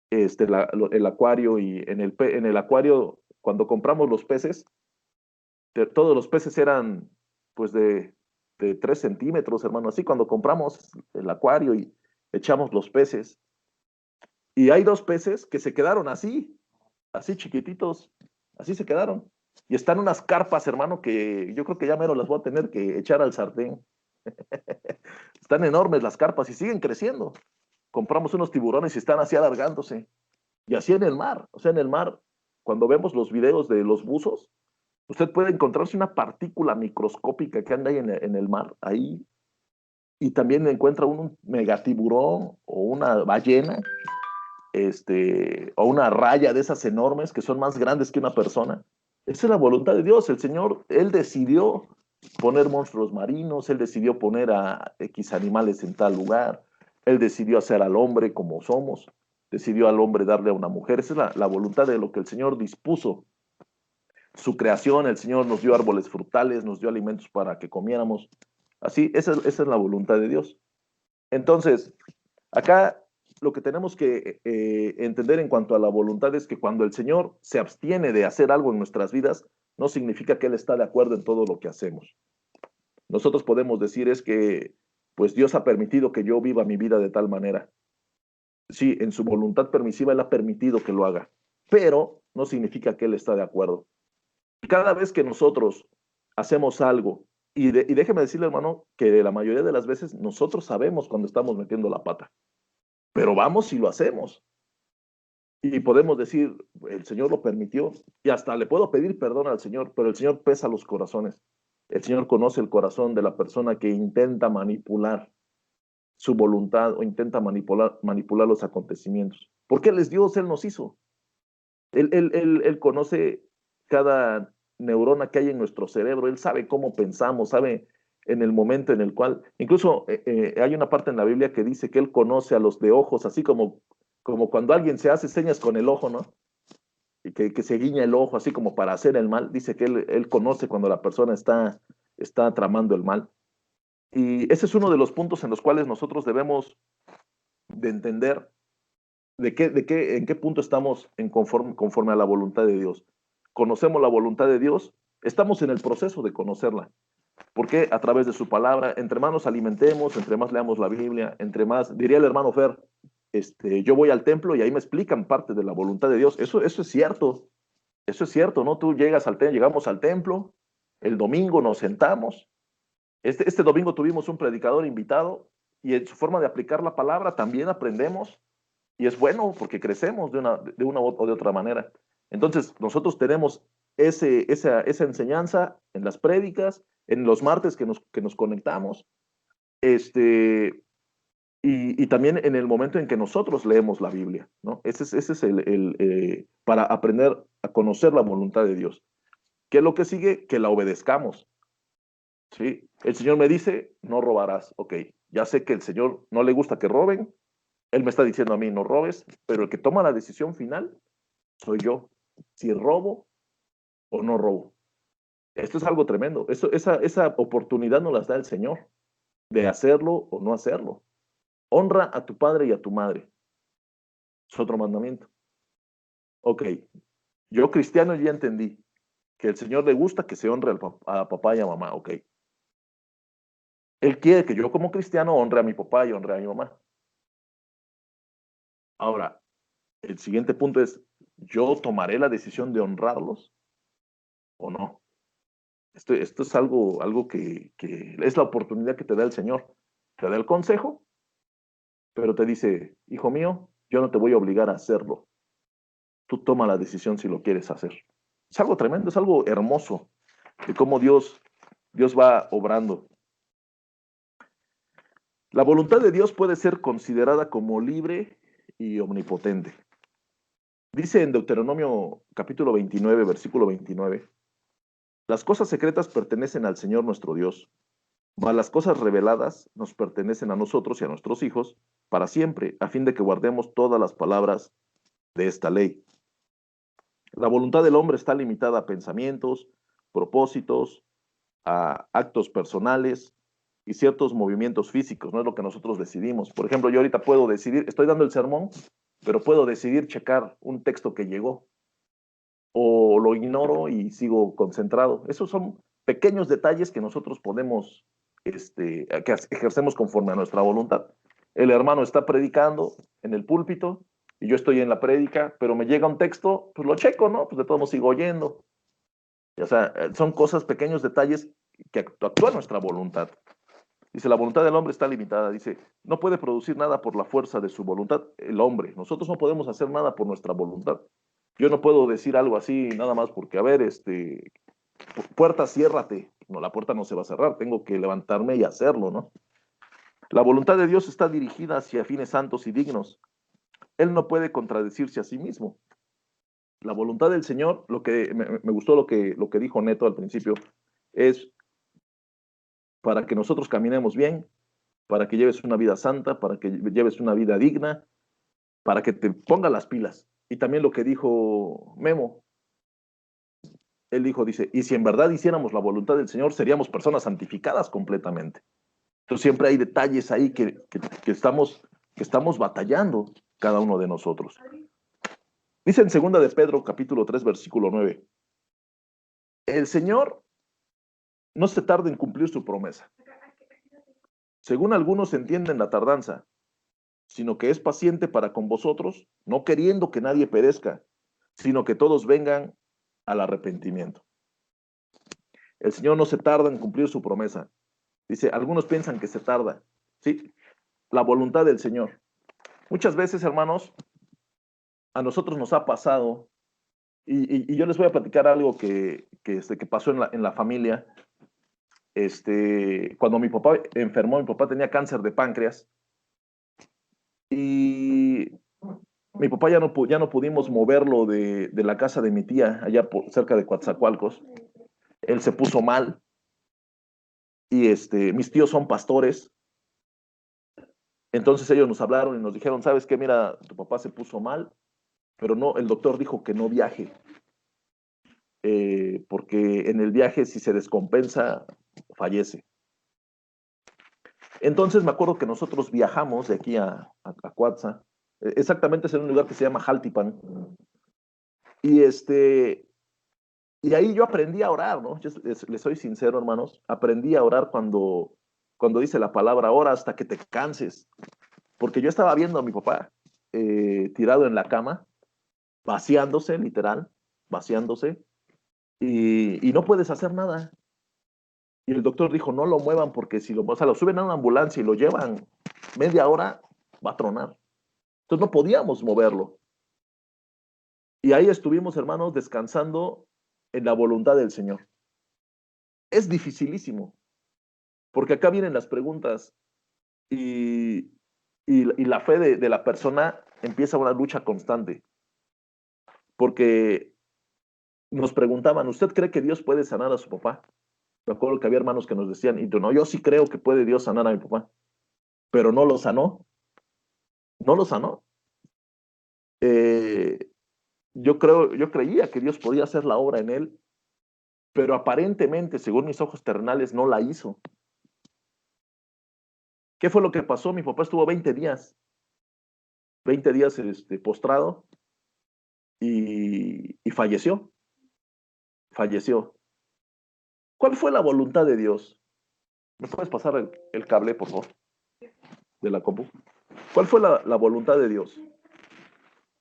el acuario, y en el acuario, cuando compramos los peces, todos los peces eran pues de 3 centímetros, hermano. Así cuando compramos el acuario y echamos los peces, y hay 2 peces que se quedaron así chiquititos, así se quedaron. Y están unas carpas, hermano, que yo creo que ya mero las voy a tener que echar al sartén. Están enormes las carpas y siguen creciendo. Compramos unos tiburones y están así alargándose. Y así en el mar, o sea, en el mar, cuando vemos los videos de los buzos, usted puede encontrarse una partícula microscópica que anda ahí en el mar, ahí, y también encuentra un megatiburón o una ballena, o una raya de esas enormes que son más grandes que una persona. Esa es la voluntad de Dios. El Señor, Él decidió poner monstruos marinos, Él decidió poner a X animales en tal lugar, Él decidió hacer al hombre como somos, decidió al hombre darle a una mujer. Esa es la voluntad de lo que el Señor dispuso. Su creación, el Señor nos dio árboles frutales, nos dio alimentos para que comiéramos. Así, esa es la voluntad de Dios. Entonces, acá lo que tenemos que entender en cuanto a la voluntad es que cuando el Señor se abstiene de hacer algo en nuestras vidas, no significa que Él está de acuerdo en todo lo que hacemos. Nosotros podemos decir es que, pues Dios ha permitido que yo viva mi vida de tal manera. Sí, en su voluntad permisiva Él ha permitido que lo haga, pero no significa que Él está de acuerdo. Cada vez que nosotros hacemos algo, y déjeme decirle, hermano, que la mayoría de las veces nosotros sabemos cuando estamos metiendo la pata, pero vamos y lo hacemos. Y podemos decir, el Señor lo permitió, y hasta le puedo pedir perdón al Señor, pero el Señor pesa los corazones. El Señor conoce el corazón de la persona que intenta manipular su voluntad o intenta manipular los acontecimientos. Porque Él es Dios, Él nos hizo. Él conoce cada neurona que hay en nuestro cerebro, Él sabe cómo pensamos, sabe en el momento en el cual, incluso hay una parte en la Biblia que dice que Él conoce a los de ojos, así como cuando alguien se hace señas con el ojo, ¿no? Y que se guiña el ojo, así como para hacer el mal, dice que Él conoce cuando la persona está tramando el mal. Y ese es uno de los puntos en los cuales nosotros debemos de entender en qué punto estamos conforme a la voluntad de Dios. Conocemos la voluntad de Dios, estamos en el proceso de conocerla. Porque a través de su palabra, entre más nos alimentemos, entre más leamos la Biblia, entre más, diría el hermano Fer, yo voy al templo y ahí me explican parte de la voluntad de Dios. Eso es cierto. Eso es cierto, ¿no? Tú llegamos al templo, el domingo nos sentamos. Este domingo tuvimos un predicador invitado y en su forma de aplicar la palabra también aprendemos. Y es bueno porque crecemos de una o de otra manera. Entonces, nosotros tenemos esa enseñanza en las prédicas, en los martes que nos conectamos, y también en el momento en que nosotros leemos la Biblia, ¿no? Ese es para aprender a conocer la voluntad de Dios. ¿Qué es lo que sigue? Que la obedezcamos, ¿sí? El Señor me dice, no robarás. Ok, ya sé que el Señor no le gusta que roben, Él me está diciendo a mí, no robes, pero el que toma la decisión final soy yo. Si robo o no robo. Esto es algo tremendo. Esa oportunidad nos las da el Señor de hacerlo o no hacerlo. Honra a tu padre y a tu madre. Es otro mandamiento. Ok, yo cristiano ya entendí que el Señor le gusta que se honre a papá y a mamá, ok. Él quiere que yo como cristiano honre a mi papá y honre a mi mamá. Ahora, el siguiente punto es, ¿yo tomaré la decisión de honrarlos o no? Esto es algo que es la oportunidad que te da el Señor. Te da el consejo, pero te dice, hijo mío, yo no te voy a obligar a hacerlo. Tú toma la decisión si lo quieres hacer. Es algo tremendo, es algo hermoso de cómo Dios va obrando. La voluntad de Dios puede ser considerada como libre y omnipotente. Dice en Deuteronomio capítulo 29, versículo 29, las cosas secretas pertenecen al Señor nuestro Dios, mas las cosas reveladas nos pertenecen a nosotros y a nuestros hijos para siempre, a fin de que guardemos todas las palabras de esta ley. La voluntad del hombre está limitada a pensamientos, propósitos, a actos personales y ciertos movimientos físicos, no es lo que nosotros decidimos. Por ejemplo, yo ahorita puedo decidir, estoy dando el sermón, pero puedo decidir checar un texto que llegó, o lo ignoro y sigo concentrado. Esos son pequeños detalles que nosotros podemos, que ejercemos conforme a nuestra voluntad. El hermano está predicando en el púlpito y yo estoy en la prédica, pero me llega un texto, pues lo checo, ¿no? Pues de todo modo sigo oyendo. O sea, son cosas, pequeños detalles que actúa nuestra voluntad. Dice, la voluntad del hombre está limitada. Dice, no puede producir nada por la fuerza de su voluntad el hombre. Nosotros no podemos hacer nada por nuestra voluntad. Yo no puedo decir algo así nada más porque, a ver, puerta, ciérrate. No, la puerta no se va a cerrar. Tengo que levantarme y hacerlo, ¿no? La voluntad de Dios está dirigida hacia fines santos y dignos. Él no puede contradecirse a sí mismo. La voluntad del Señor, lo que me gustó lo que dijo Neto al principio, es para que nosotros caminemos bien, para que lleves una vida santa, para que lleves una vida digna, para que te pongas las pilas. Y también lo que dijo Memo, él dice, y si en verdad hiciéramos la voluntad del Señor, seríamos personas santificadas completamente. Entonces siempre hay detalles ahí que estamos batallando cada uno de nosotros. Dice en 2 de Pedro, capítulo 3, versículo 9, el Señor no se tarda en cumplir su promesa. Según algunos entienden la tardanza, sino que es paciente para con vosotros, no queriendo que nadie perezca, sino que todos vengan al arrepentimiento. El Señor no se tarda en cumplir su promesa. Dice, algunos piensan que se tarda. Sí, la voluntad del Señor. Muchas veces, hermanos, a nosotros nos ha pasado, y yo les voy a platicar algo que pasó en la familia. Cuando mi papá enfermó, mi papá tenía cáncer de páncreas, y mi papá ya no pudimos moverlo de la casa de mi tía, allá cerca de Coatzacoalcos. Él se puso mal, y mis tíos son pastores. Entonces ellos nos hablaron y nos dijeron, ¿sabes qué? Mira, tu papá se puso mal, pero no, el doctor dijo que no viaje, porque en el viaje si se descompensa, fallece. Entonces me acuerdo que nosotros viajamos de aquí a Coatza, exactamente es en un lugar que se llama Jaltipan, y y ahí yo aprendí a orar, ¿no? Yo les soy sincero, hermanos, aprendí a orar cuando dice la palabra ora hasta que te canses, porque yo estaba viendo a mi papá tirado en la cama, vaciándose, literal, vaciándose, y no puedes hacer nada. Y el doctor dijo, no lo muevan porque si lo suben a una ambulancia y lo llevan media hora, va a tronar. Entonces no podíamos moverlo. Y ahí estuvimos, hermanos, descansando en la voluntad del Señor. Es dificilísimo, porque acá vienen las preguntas y la fe de la persona empieza una lucha constante. Porque nos preguntaban, ¿usted cree que Dios puede sanar a su papá? Me acuerdo que había hermanos que nos decían, y no, yo sí creo que puede Dios sanar a mi papá, pero no lo sanó. No lo sanó. Yo creía que Dios podía hacer la obra en él, pero aparentemente, según mis ojos terrenales, no la hizo. ¿Qué fue lo que pasó? Mi papá estuvo 20 días postrado, y falleció. Falleció. ¿Cuál fue la voluntad de Dios? ¿Me puedes pasar el cable, por favor, de la compu? ¿Cuál fue la voluntad de Dios?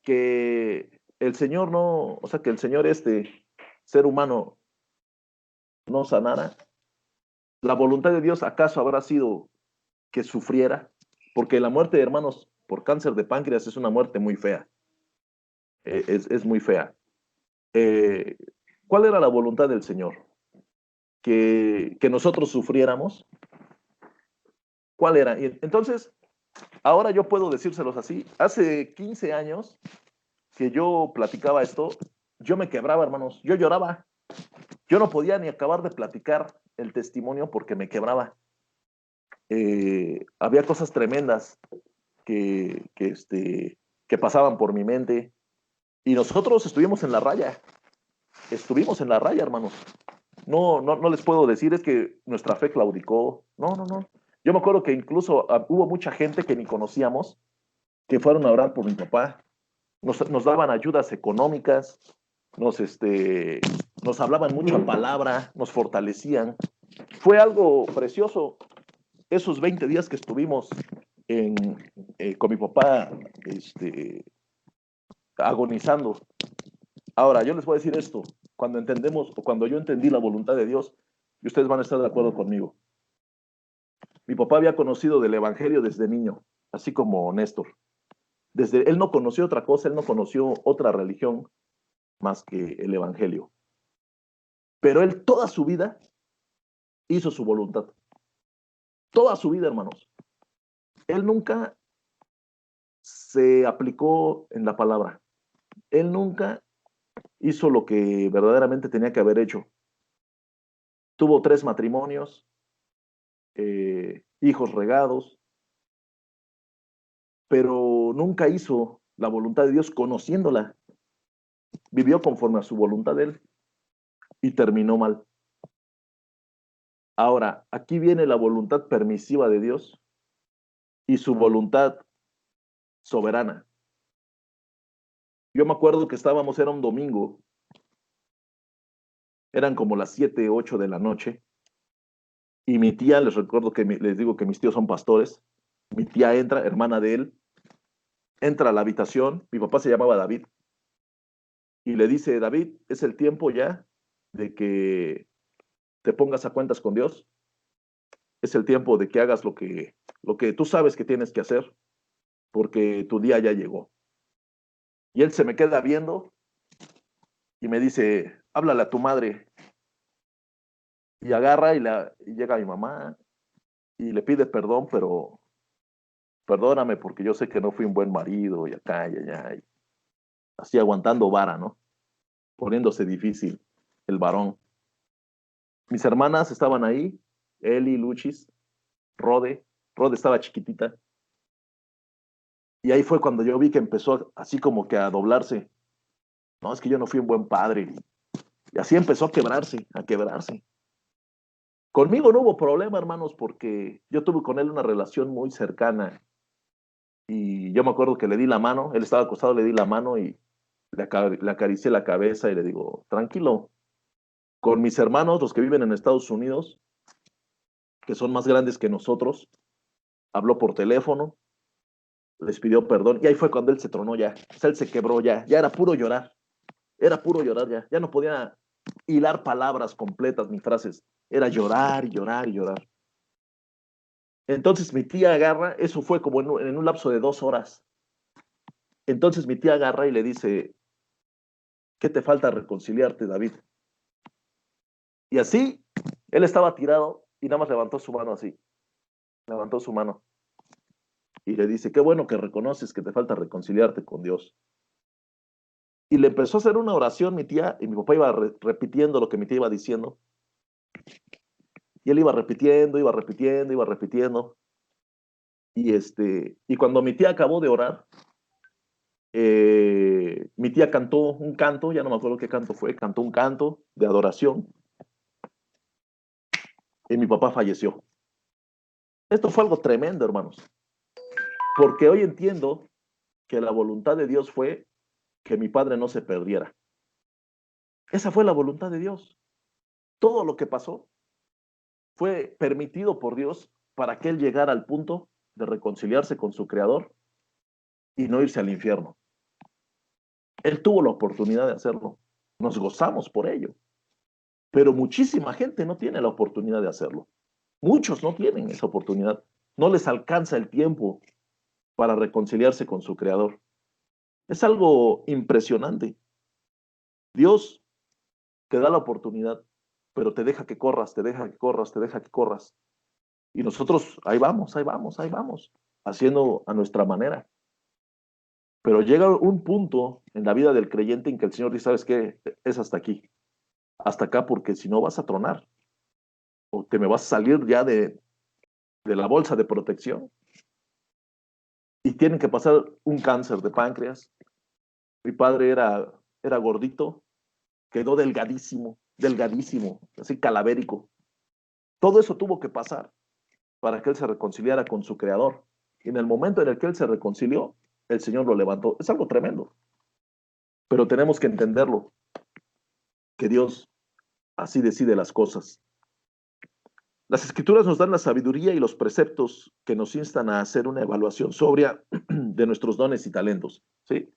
Que el Señor no, o sea, que el Señor ser humano no sanara. ¿La voluntad de Dios acaso habrá sido que sufriera? Porque la muerte, hermanos, por cáncer de páncreas es una muerte muy fea. Es muy fea. ¿Cuál era la voluntad del Señor? Que nosotros sufriéramos. ¿Cuál era? Y entonces, ahora yo puedo decírselos así. Hace 15 años que yo platicaba esto, yo me quebraba, hermanos. Yo lloraba. Yo no podía ni acabar de platicar el testimonio porque me quebraba. Había cosas tremendas que pasaban por mi mente. Y nosotros estuvimos en la raya. Estuvimos en la raya, hermanos. No les puedo decir, es que nuestra fe claudicó. No. Yo me acuerdo que incluso hubo mucha gente que ni conocíamos que fueron a orar por mi papá. Nos daban ayudas económicas, nos hablaban mucha palabra, nos fortalecían. Fue algo precioso esos 20 días que estuvimos con mi papá agonizando. Ahora, yo les voy a decir esto, cuando entendemos, o cuando yo entendí la voluntad de Dios, y ustedes van a estar de acuerdo conmigo. Mi papá había conocido del Evangelio desde niño, así como Néstor. Él no conoció otra cosa, él no conoció otra religión más que el Evangelio. Pero él toda su vida hizo su voluntad. Toda su vida, hermanos. Él nunca se aplicó en la palabra. Él nunca hizo lo que verdaderamente tenía que haber hecho. Tuvo 3 matrimonios, hijos regados, pero nunca hizo la voluntad de Dios conociéndola. Vivió conforme a su voluntad de él y terminó mal. Ahora, aquí viene la voluntad permisiva de Dios y su voluntad soberana. Yo me acuerdo que era un domingo, eran como las 7, 8 de la noche, y mi tía, les recuerdo que les digo que mis tíos son pastores, mi tía entra, hermana de él, entra a la habitación, mi papá se llamaba David, y le dice, David, es el tiempo ya de que te pongas a cuentas con Dios, es el tiempo de que hagas lo que tú sabes que tienes que hacer, porque tu día ya llegó. Y él se me queda viendo y me dice, háblale a tu madre. Y agarra y llega mi mamá y le pide perdón, pero perdóname porque yo sé que no fui un buen marido y acá y allá. Y así aguantando vara, ¿no? Poniéndose difícil el varón. Mis hermanas estaban ahí, Eli, Luchis, Rode estaba chiquitita. Y ahí fue cuando yo vi que empezó así como que a doblarse. No, es que yo no fui un buen padre. Y así empezó a quebrarse. Conmigo no hubo problema, hermanos, porque yo tuve con él una relación muy cercana. Y yo me acuerdo que le di la mano, él estaba acostado, le di la mano y le acaricié la cabeza y le digo, tranquilo. Con mis hermanos, los que viven en Estados Unidos, que son más grandes que nosotros, habló por teléfono, les pidió perdón, y ahí fue cuando él se tronó ya, o sea, él se quebró ya era puro llorar ya no podía hilar palabras completas ni frases, era llorar y llorar y llorar. Entonces mi tía agarra, eso fue como en un lapso de 2 horas. Entonces mi tía agarra y le dice, ¿qué te falta reconciliarte, David? Y así, él estaba tirado y nada más levantó su mano así. Levantó su mano. Y le dice, qué bueno que reconoces que te falta reconciliarte con Dios. Y le empezó a hacer una oración mi tía, y mi papá iba repitiendo lo que mi tía iba diciendo. Y él iba repitiendo. Y cuando mi tía acabó de orar, mi tía cantó un canto, ya no me acuerdo qué canto fue, cantó un canto de adoración. Y mi papá falleció. Esto fue algo tremendo, hermanos. Porque hoy entiendo que la voluntad de Dios fue que mi padre no se perdiera. Esa fue la voluntad de Dios. Todo lo que pasó fue permitido por Dios para que él llegara al punto de reconciliarse con su Creador y no irse al infierno. Él tuvo la oportunidad de hacerlo. Nos gozamos por ello. Pero muchísima gente no tiene la oportunidad de hacerlo. Muchos no tienen esa oportunidad. No les alcanza el tiempo para reconciliarse con su Creador. Es algo impresionante. Dios te da la oportunidad, pero te deja que corras, te deja que corras, te deja que corras. Y nosotros ahí vamos, haciendo a nuestra manera. Pero llega un punto en la vida del creyente en que el Señor dice, ¿sabes qué? Es hasta aquí. Hasta acá, porque si no vas a tronar. O te me vas a salir ya de la bolsa de protección. Y tienen que pasar un cáncer de páncreas. Mi padre era gordito, quedó delgadísimo, así calavérico. Todo eso tuvo que pasar para que él se reconciliara con su Creador. Y en el momento en el que él se reconcilió, el Señor lo levantó. Es algo tremendo. Pero tenemos que entenderlo, que Dios así decide las cosas. Las Escrituras nos dan la sabiduría y los preceptos que nos instan a hacer una evaluación sobria de nuestros dones y talentos, ¿sí?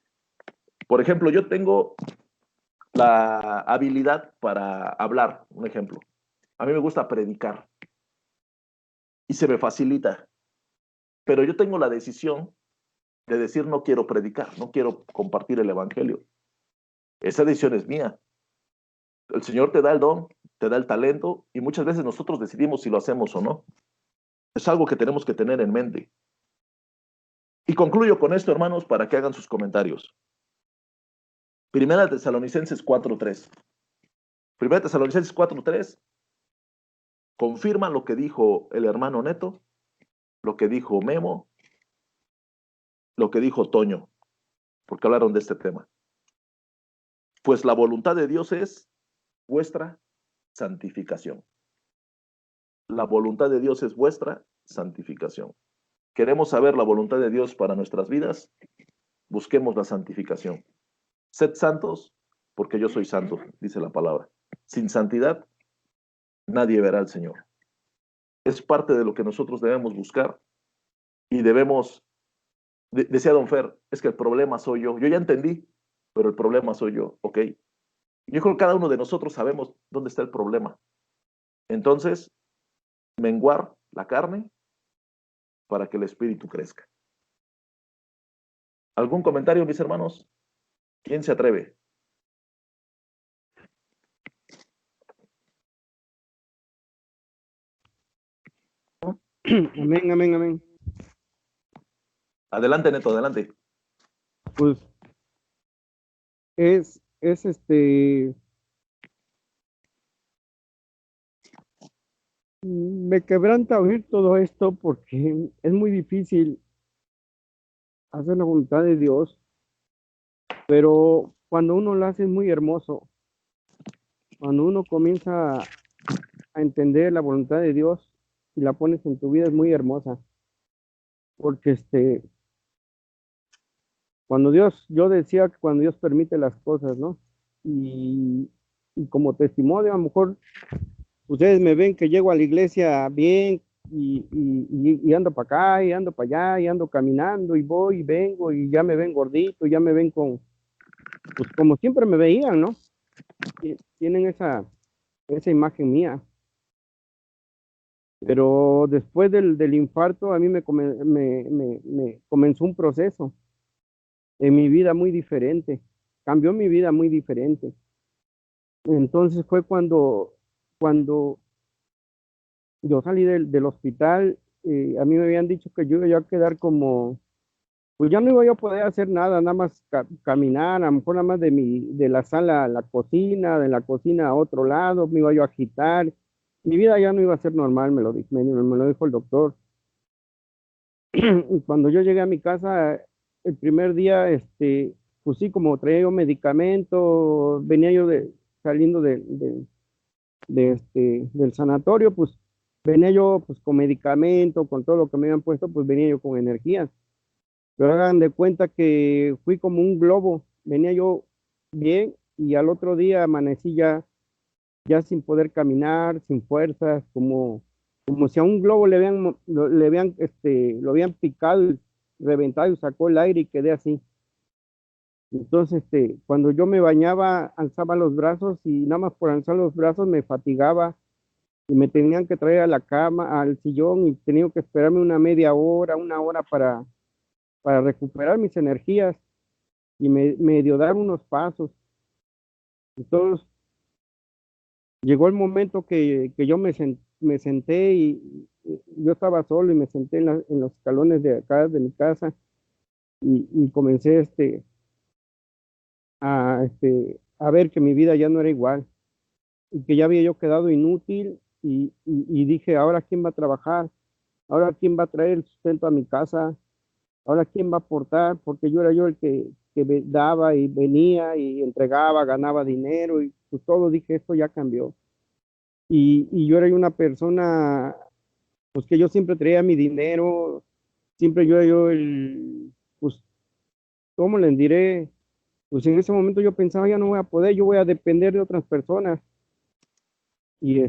Por ejemplo, yo tengo la habilidad para hablar, un ejemplo. A mí me gusta predicar y se me facilita, pero yo tengo la decisión de decir no quiero predicar, no quiero compartir el evangelio. Esa decisión es mía. El Señor te da el don, te da el talento y muchas veces nosotros decidimos si lo hacemos o no. Es algo que tenemos que tener en mente. Y concluyo con esto, hermanos, para que hagan sus comentarios. Primera Tesalonicenses 4:3. Primera Tesalonicenses 4:3 confirma lo que dijo el hermano Neto, lo que dijo Memo, lo que dijo Toño, porque hablaron de este tema. Pues la voluntad de Dios es vuestra santificación. La voluntad de Dios es vuestra santificación. ¿Queremos saber la voluntad de Dios para nuestras vidas? Busquemos la santificación. Sed santos, porque yo soy santo, dice la palabra. Sin santidad, nadie verá al Señor. Es parte de lo que nosotros debemos buscar y debemos, decía Don Fer, es que el problema soy yo. Yo ya entendí, pero el problema soy yo, ¿ok? Yo creo que cada uno de nosotros sabemos dónde está el problema. Entonces, menguar la carne para que el espíritu crezca. ¿Algún comentario, mis hermanos? ¿Quién se atreve? Amén, amén, amén. Adelante, Neto, adelante. Pues es me quebranta oír todo esto porque es muy difícil hacer la voluntad de Dios, pero cuando uno lo hace es muy hermoso. Cuando uno comienza a entender la voluntad de Dios y la pones en tu vida es muy hermosa, porque yo decía que cuando Dios permite las cosas, ¿no? Y como testimonio, a lo mejor ustedes me ven que llego a la iglesia bien y ando para acá y ando para allá y ando caminando y voy y vengo y ya me ven gordito, ya me ven pues como siempre me veían, ¿no? Tienen esa imagen mía. Pero después del infarto a mí me comenzó un proceso en mi vida muy diferente, cambió mi vida muy diferente. Entonces fue cuando yo salí del hospital, a mí me habían dicho que yo iba a quedar como, pues ya no iba yo a poder hacer nada más caminar, a lo mejor nada más de la sala a la cocina, de la cocina a otro lado, me iba yo a agitar. Mi vida ya no iba a ser normal, me lo dijo el doctor. Y cuando yo llegué a mi casa, el primer día, pues sí, como traía yo medicamento, venía yo saliendo del sanatorio, pues venía yo pues con medicamento, con todo lo que me habían puesto, pues venía yo con energías. Pero hagan de cuenta que fui como un globo venía yo bien y al otro día amanecí ya sin poder caminar, sin fuerzas, como si a un globo lo habían picado, y reventado y sacó el aire y quedé así. Entonces, cuando yo me bañaba, alzaba los brazos y nada más por alzar los brazos me fatigaba y me tenían que traer a la cama, al sillón y tenía que esperarme una media hora, una hora para recuperar mis energías y medio dar unos pasos. Entonces, llegó el momento que yo me senté y yo estaba solo y me senté en los escalones de acá de mi casa y comencé a ver que mi vida ya no era igual y que ya había yo quedado inútil y dije, ahora quién va a trabajar, ahora quién va a traer el sustento a mi casa, ahora quién va a aportar, porque yo era yo el que daba y venía y entregaba, ganaba dinero y pues todo, dije, esto ya cambió. Y yo era una persona, pues que yo siempre traía mi dinero, siempre yo era pues, ¿cómo les diré? Pues en ese momento yo pensaba, ya no voy a poder, yo voy a depender de otras personas. Y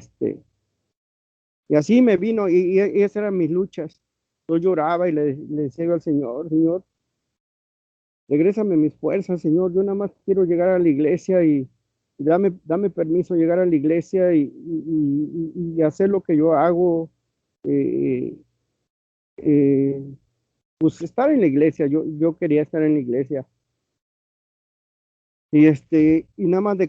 y así me vino, y esas eran mis luchas. Yo lloraba y le decía al Señor, Señor, regrésame mis fuerzas, Señor, yo nada más quiero llegar a la iglesia y dame permiso llegar a la iglesia y hacer lo que yo hago, eh, eh, pues estar en la iglesia, yo quería estar en la iglesia. Y nada más de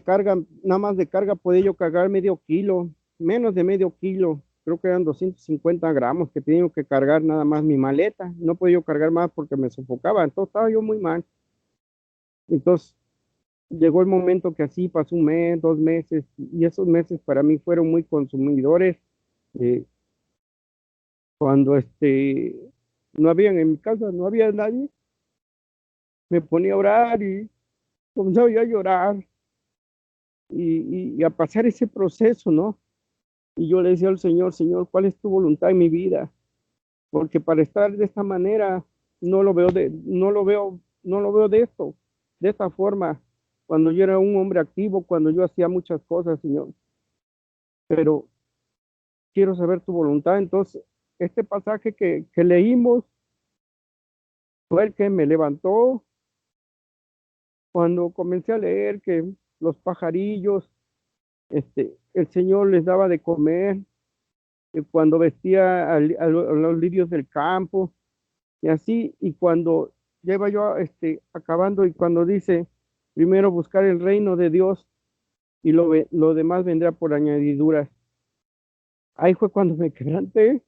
carga podía yo cargar medio kilo, menos de medio kilo, creo que eran 250 gramos que tenía que cargar nada más mi maleta, no podía yo cargar más porque me sofocaba, entonces estaba yo muy mal. Entonces llegó el momento que así pasó un mes, 2 meses, y esos meses para mí fueron muy consumidores, eh, cuando no habían en mi casa, no había nadie, me ponía a orar y comenzaba yo a llorar y a pasar ese proceso, ¿no? Y yo le decía al Señor, Señor, ¿cuál es tu voluntad en mi vida? Porque para estar de esta manera, no lo veo de esta forma, cuando yo era un hombre activo, cuando yo hacía muchas cosas, Señor. Pero quiero saber tu voluntad. Entonces, este pasaje que leímos fue el que me levantó cuando comencé a leer que los pajarillos, el Señor les daba de comer, cuando vestía a los lirios del campo, y así, y cuando lleva yo acabando, y cuando dice, primero buscar el reino de Dios, y lo demás vendrá por añadiduras. Ahí fue cuando me quebranté,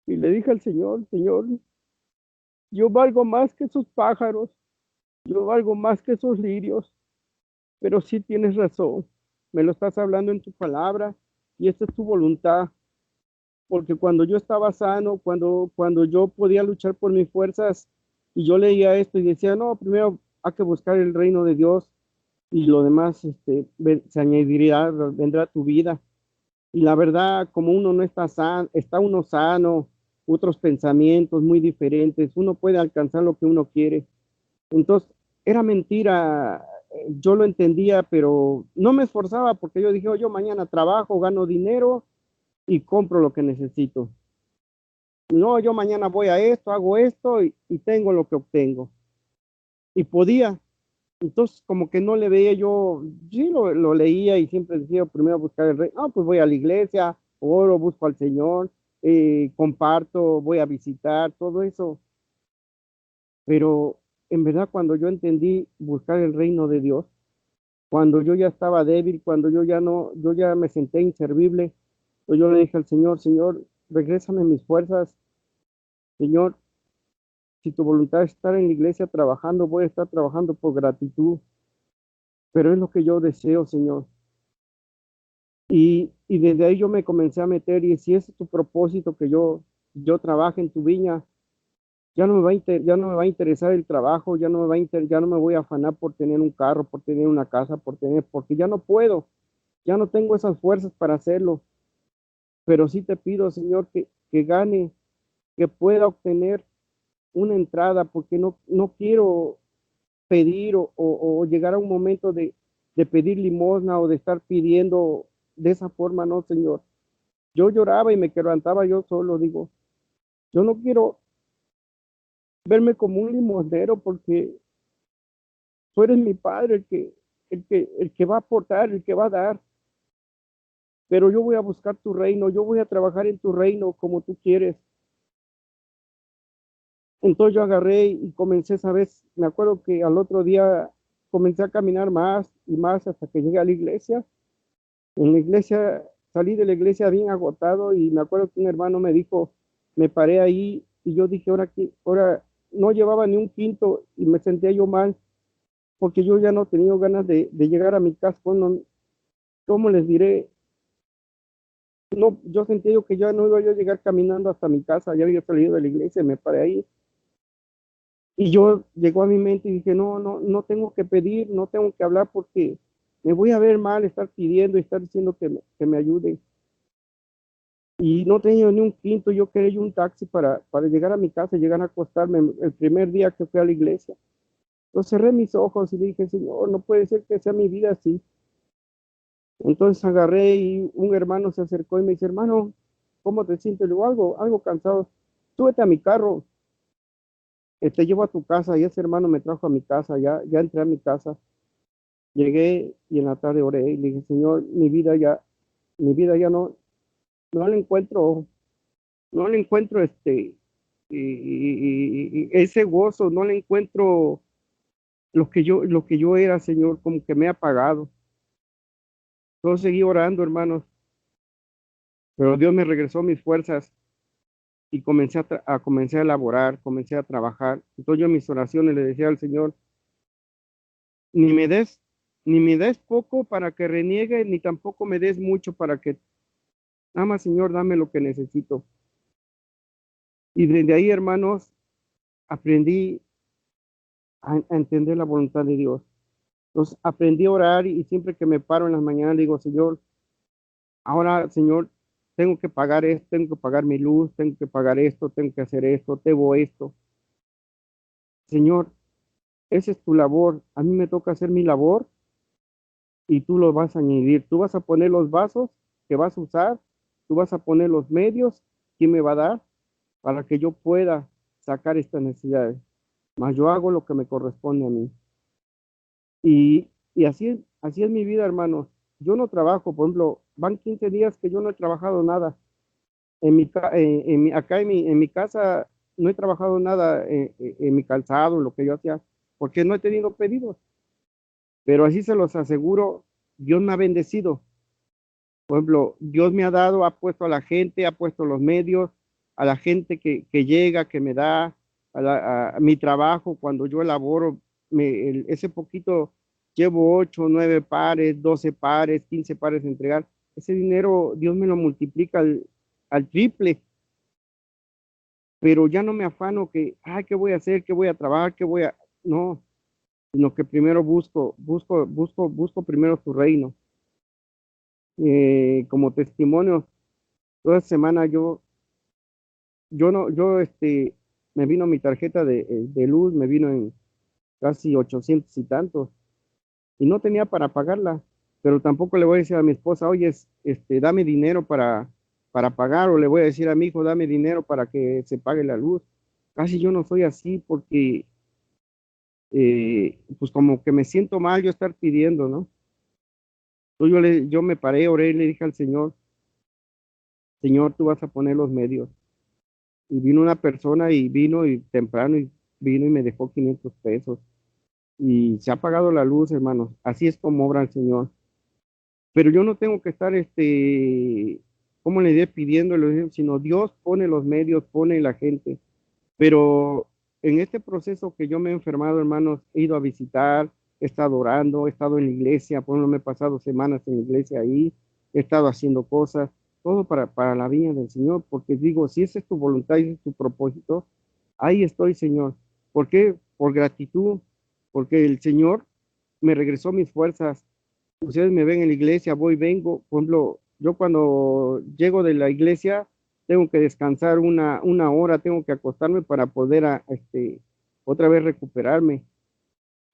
y le dije al Señor, Señor, yo valgo más que esos pájaros, yo valgo más que esos lirios, pero sí tienes razón, me lo estás hablando en tu palabra, y esta es tu voluntad. Porque cuando yo estaba sano, cuando yo podía luchar por mis fuerzas y yo leía esto y decía, no, primero hay que buscar el reino de Dios y lo demás se añadirá, vendrá a tu vida. Y la verdad, como uno no está sano, está uno sano, otros pensamientos muy diferentes, uno puede alcanzar lo que uno quiere. Entonces, era mentira, yo lo entendía, pero no me esforzaba porque yo dije, oh, yo mañana trabajo, gano dinero y compro lo que necesito. No, yo mañana voy a esto, hago esto y tengo lo que obtengo. Y podía. Entonces, como que no le veía yo, sí lo leía y siempre decía, primero buscar el rey. No, pues voy a la iglesia, oro, busco al Señor, comparto, voy a visitar, todo eso. Pero en verdad, cuando yo entendí buscar el reino de Dios, cuando yo ya estaba débil, cuando yo ya me senté inservible, pues yo le dije al Señor, Señor, regrésame mis fuerzas, Señor, si tu voluntad es estar en la iglesia trabajando, voy a estar trabajando por gratitud, pero es lo que yo deseo, Señor. Y desde ahí yo me comencé a meter, y si ese es tu propósito, que yo trabaje en tu viña, ya no me va a interesar el trabajo, ya no me voy a afanar por tener un carro, por tener una casa, porque ya no puedo, ya no tengo esas fuerzas para hacerlo. Pero sí te pido, Señor, que gane, que pueda obtener una entrada, porque no quiero pedir o llegar a un momento de pedir limosna o de estar pidiendo de esa forma, no, Señor. Yo lloraba y me quebrantaba yo solo, digo, yo no quiero verme como un limosnero porque tú eres mi Padre, el que va a aportar, el que va a dar. Pero yo voy a buscar tu reino, yo voy a trabajar en tu reino como tú quieres. Entonces yo agarré y comencé, ¿sabes? Me acuerdo que al otro día comencé a caminar más y más hasta que llegué a la iglesia. En la iglesia, salí de la iglesia bien agotado y me acuerdo que un hermano me dijo, me paré ahí y yo dije, ahora no llevaba ni un quinto y me sentía yo mal porque yo ya no tenía ganas de llegar a mi casa. Bueno, ¿cómo les diré? No, yo sentía yo que ya no iba yo a llegar caminando hasta mi casa, ya había salido de la iglesia, me paré ahí. Y yo llegó a mi mente y dije, no tengo que pedir, no tengo que hablar porque me voy a ver mal estar pidiendo y estar diciendo que me ayuden. Y no tenía ni un quinto, yo quería un taxi para llegar a mi casa, llegar a acostarme el primer día que fui a la iglesia. Entonces cerré mis ojos y dije, Señor, no puede ser que sea mi vida así. Entonces agarré y un hermano se acercó y me dice, hermano, ¿cómo te sientes? Le digo, algo cansado. Súbete a mi carro, te llevo a tu casa. Y ese hermano me trajo a mi casa, ya entré a mi casa. Llegué y en la tarde oré y le dije, Señor, mi vida ya no le encuentro, ese gozo, no le encuentro lo que yo era, Señor, como que me ha apagado. Yo seguí orando, hermanos, pero Dios me regresó mis fuerzas y comencé a elaborar, comencé a trabajar. Entonces yo en mis oraciones le decía al Señor, ni me des, ni me des poco para que reniegue, ni tampoco me des mucho para que, nada más, Señor, dame lo que necesito. Y desde ahí, hermanos, aprendí a entender la voluntad de Dios. Entonces aprendí a orar y siempre que me paro en las mañanas digo, Señor, ahora, Señor, tengo que pagar esto, tengo que pagar mi luz, tengo que pagar esto, tengo que hacer esto, debo esto. Señor, esa es tu labor. A mí me toca hacer mi labor y tú lo vas a añadir. Tú vas a poner los vasos que vas a usar, tú vas a poner los medios que me va a dar para que yo pueda sacar estas necesidades. Mas yo hago lo que me corresponde a mí. Y así es mi vida, hermanos. Yo no trabajo, por ejemplo, van 15 días que yo no he trabajado nada. Acá en mi casa no he trabajado nada en mi calzado, lo que yo hacía, porque no he tenido pedidos. Pero así se los aseguro, Dios me ha bendecido. Por ejemplo, Dios me ha dado, ha puesto a la gente, ha puesto los medios, a la gente que llega, que me da, a mi trabajo, cuando yo elaboro, ese poquito llevo 8, 9 pares, 12 pares, 15 pares a entregar. Ese dinero Dios me lo multiplica al triple. Pero ya no me afano ¿qué voy a hacer? ¿Qué voy a trabajar? No, sino que primero busco primero su reino. Como testimonio, toda semana me vino mi tarjeta de luz, me vino en casi 800 y tantos, y no tenía para pagarla, pero tampoco le voy a decir a mi esposa, oye, dame dinero para pagar, o le voy a decir a mi hijo, dame dinero para que se pague la luz. Casi yo no soy así porque, pues como que me siento mal yo estar pidiendo, ¿no? Entonces yo me paré, oré y le dije al Señor, Señor, tú vas a poner los medios. Y vino una persona y vino y temprano y vino y me dejó 500 pesos. Y se ha apagado la luz, hermanos. Así es como obra el Señor. Pero yo no tengo que estar, ¿cómo le diré? Pidiéndole, sino Dios pone los medios, pone la gente. Pero en este proceso que yo me he enfermado, hermanos, he ido a visitar, he estado orando, he estado en la iglesia, por ejemplo, me he pasado semanas en la iglesia ahí, he estado haciendo cosas, todo para la viña del Señor, porque digo, si esa es tu voluntad y ese es tu propósito, ahí estoy, Señor. ¿Por qué? Por gratitud, porque el Señor me regresó mis fuerzas. Ustedes me ven en la iglesia, voy, vengo. Por ejemplo, yo cuando llego de la iglesia, tengo que descansar una hora, tengo que acostarme para poder otra vez recuperarme.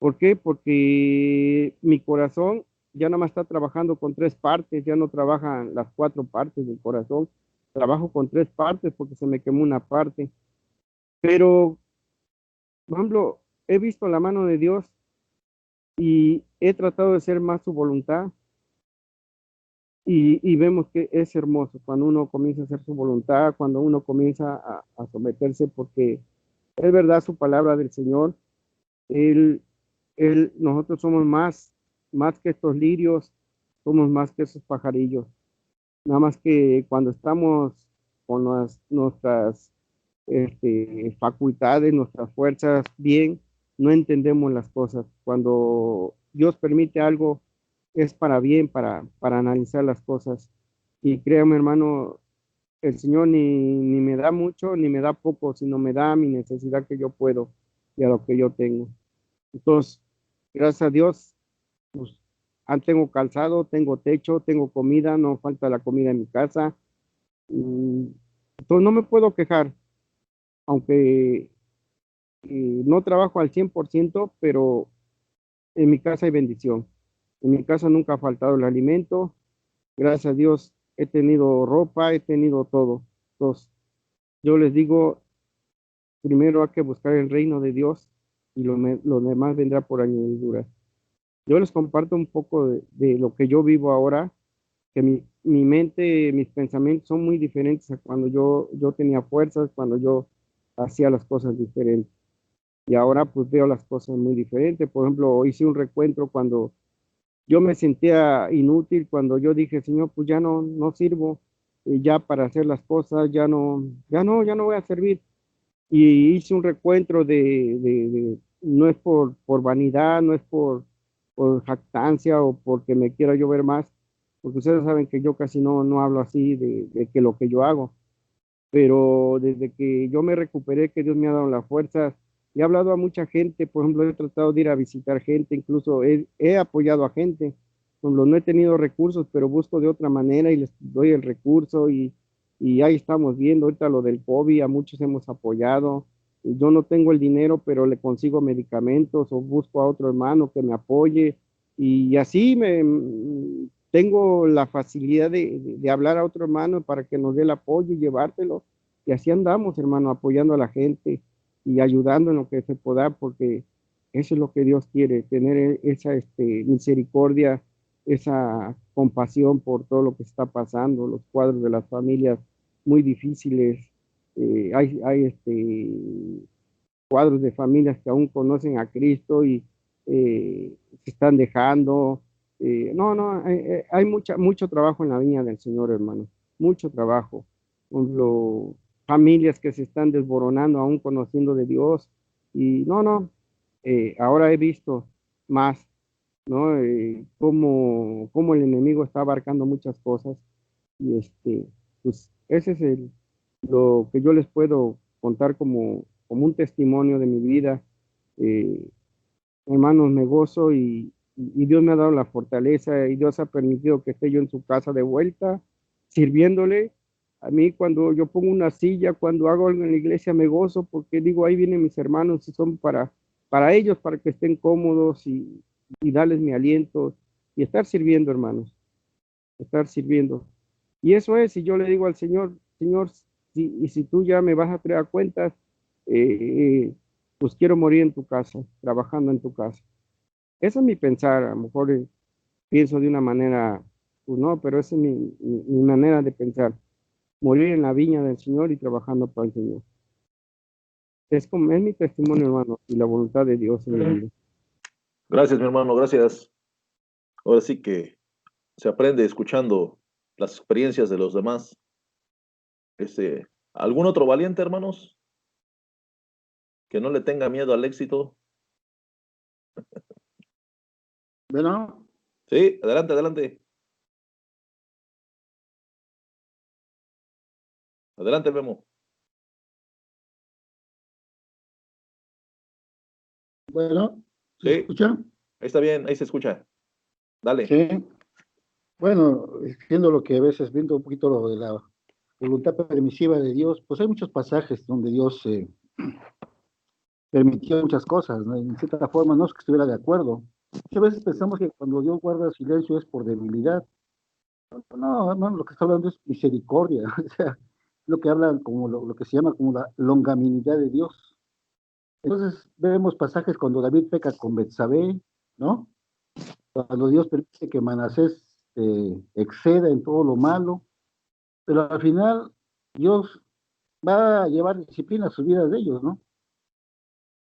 ¿Por qué? Porque mi corazón ya nada más está trabajando con 3 partes, ya no trabajan las 4 partes del corazón. Trabajo con 3 partes porque se me quemó una parte. Pero, por ejemplo, he visto la mano de Dios y he tratado de hacer más su voluntad y vemos que es hermoso cuando uno comienza a hacer su voluntad, cuando uno comienza a someterse, porque es verdad su palabra del Señor. Nosotros somos más que estos lirios, somos más que esos pajarillos. Nada más que cuando estamos con nuestras facultades, nuestras fuerzas bien, no entendemos las cosas. Cuando Dios permite algo, es para bien, para analizar las cosas. Y créame, hermano, el Señor ni me da mucho, ni me da poco, sino me da mi necesidad que yo puedo y a lo que yo tengo. Entonces, gracias a Dios, pues, tengo calzado, tengo techo, tengo comida, no falta la comida en mi casa. Entonces, no me puedo quejar, aunque no trabajo al 100%, pero en mi casa hay bendición. En mi casa nunca ha faltado el alimento. Gracias a Dios he tenido ropa, he tenido todo. Entonces, yo les digo, primero hay que buscar el reino de Dios y lo demás vendrá por añadidura. Yo les comparto un poco de lo que yo vivo ahora, que mi mente, mis pensamientos son muy diferentes a cuando yo tenía fuerzas, cuando yo hacía las cosas diferentes. Y ahora pues veo las cosas muy diferentes. Por ejemplo, hice un recuento cuando yo me sentía inútil, cuando yo dije, Señor, pues ya no sirvo ya para hacer las cosas, ya no voy a servir. Y hice un recuento no es por vanidad, no es por jactancia o porque me quiera yo ver más, porque ustedes saben que yo casi no hablo así de que lo que yo hago, pero desde que yo me recuperé, que Dios me ha dado la fuerza, he hablado a mucha gente. Por ejemplo, he tratado de ir a visitar gente, incluso he apoyado a gente. Por ejemplo, no he tenido recursos, pero busco de otra manera y les doy el recurso y ahí estamos viendo ahorita lo del COVID, a muchos hemos apoyado. Yo no tengo el dinero, pero le consigo medicamentos o busco a otro hermano que me apoye y así tengo la facilidad de hablar a otro hermano para que nos dé el apoyo y llevártelo. Y así andamos, hermano, apoyando a la gente y ayudando en lo que se pueda, porque eso es lo que Dios quiere, tener esa misericordia, esa compasión por todo lo que está pasando, los cuadros de las familias muy difíciles. Hay cuadros de familias que aún conocen a Cristo y se están dejando. Hay mucho trabajo en la viña del Señor, hermano, mucho trabajo. Familias que se están desboronando aún conociendo de Dios. Y ahora he visto más, ¿no? Cómo el enemigo está abarcando muchas cosas. Y pues ese es lo que yo les puedo contar como un testimonio de mi vida. Hermanos, me gozo y Dios me ha dado la fortaleza y Dios ha permitido que esté yo en su casa de vuelta, sirviéndole. A mí cuando yo pongo una silla, cuando hago algo en la iglesia, me gozo porque digo, ahí vienen mis hermanos y son para ellos, para que estén cómodos y darles mi aliento y estar sirviendo, hermanos, estar sirviendo. Y eso es, y yo le digo al Señor, Señor, si tú ya me vas a traer cuentas, pues quiero morir en tu casa, trabajando en tu casa. Ese es mi pensar, a lo mejor pienso de una manera, pues no, pero esa es mi manera de pensar, morir en la viña del Señor y trabajando para el Señor. Es mi testimonio, hermano, y la voluntad de Dios en mi vida. Gracias, mi hermano, gracias. Ahora sí que se aprende escuchando las experiencias de los demás. ¿Algún otro valiente, hermanos? Que no le tenga miedo al éxito. Bueno. Sí, adelante, adelante. Adelante, Memo. Bueno, ¿se Sí, escucha? ahí está bien, ahí se escucha. Dale. Sí. Bueno, viendo lo que a veces, viendo un poquito lo de la voluntad permisiva de Dios, pues hay muchos pasajes donde Dios permitía muchas cosas, ¿no? En cierta forma no es que estuviera de acuerdo. Muchas veces pensamos que cuando Dios guarda silencio es por debilidad. No, hermano, lo que está hablando es misericordia, o sea, lo que habla como lo que se llama como la longanimidad de Dios. Entonces vemos pasajes cuando David peca con Betsabé, ¿no? Cuando Dios permite que Manasés exceda en todo lo malo, pero al final Dios va a llevar disciplina a sus vidas de ellos, ¿no?